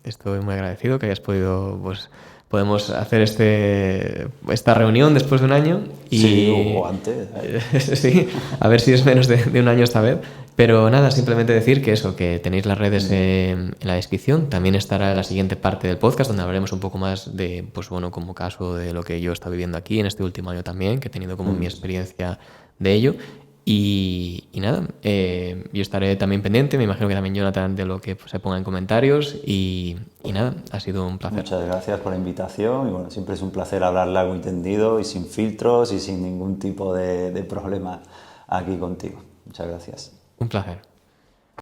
S1: Estoy muy agradecido que hayas podido, pues podemos hacer esta reunión después de un año. Y,
S2: sí, o antes.
S1: Sí, a ver si es menos de un año esta vez. Pero nada, simplemente decir que eso, que tenéis las redes en la descripción. También estará la siguiente parte del podcast donde hablaremos un poco más de, pues bueno, como caso de lo que yo he estado viviendo aquí en este último año también, que he tenido como mi experiencia de ello. Y nada, yo estaré también pendiente, me imagino que también Jonathan, de lo que se ponga en comentarios. Y nada, ha sido un placer.
S2: Muchas gracias por la invitación y bueno, siempre es un placer hablar largo y tendido y sin filtros y sin ningún tipo de problema aquí contigo. Muchas gracias.
S1: Un placer.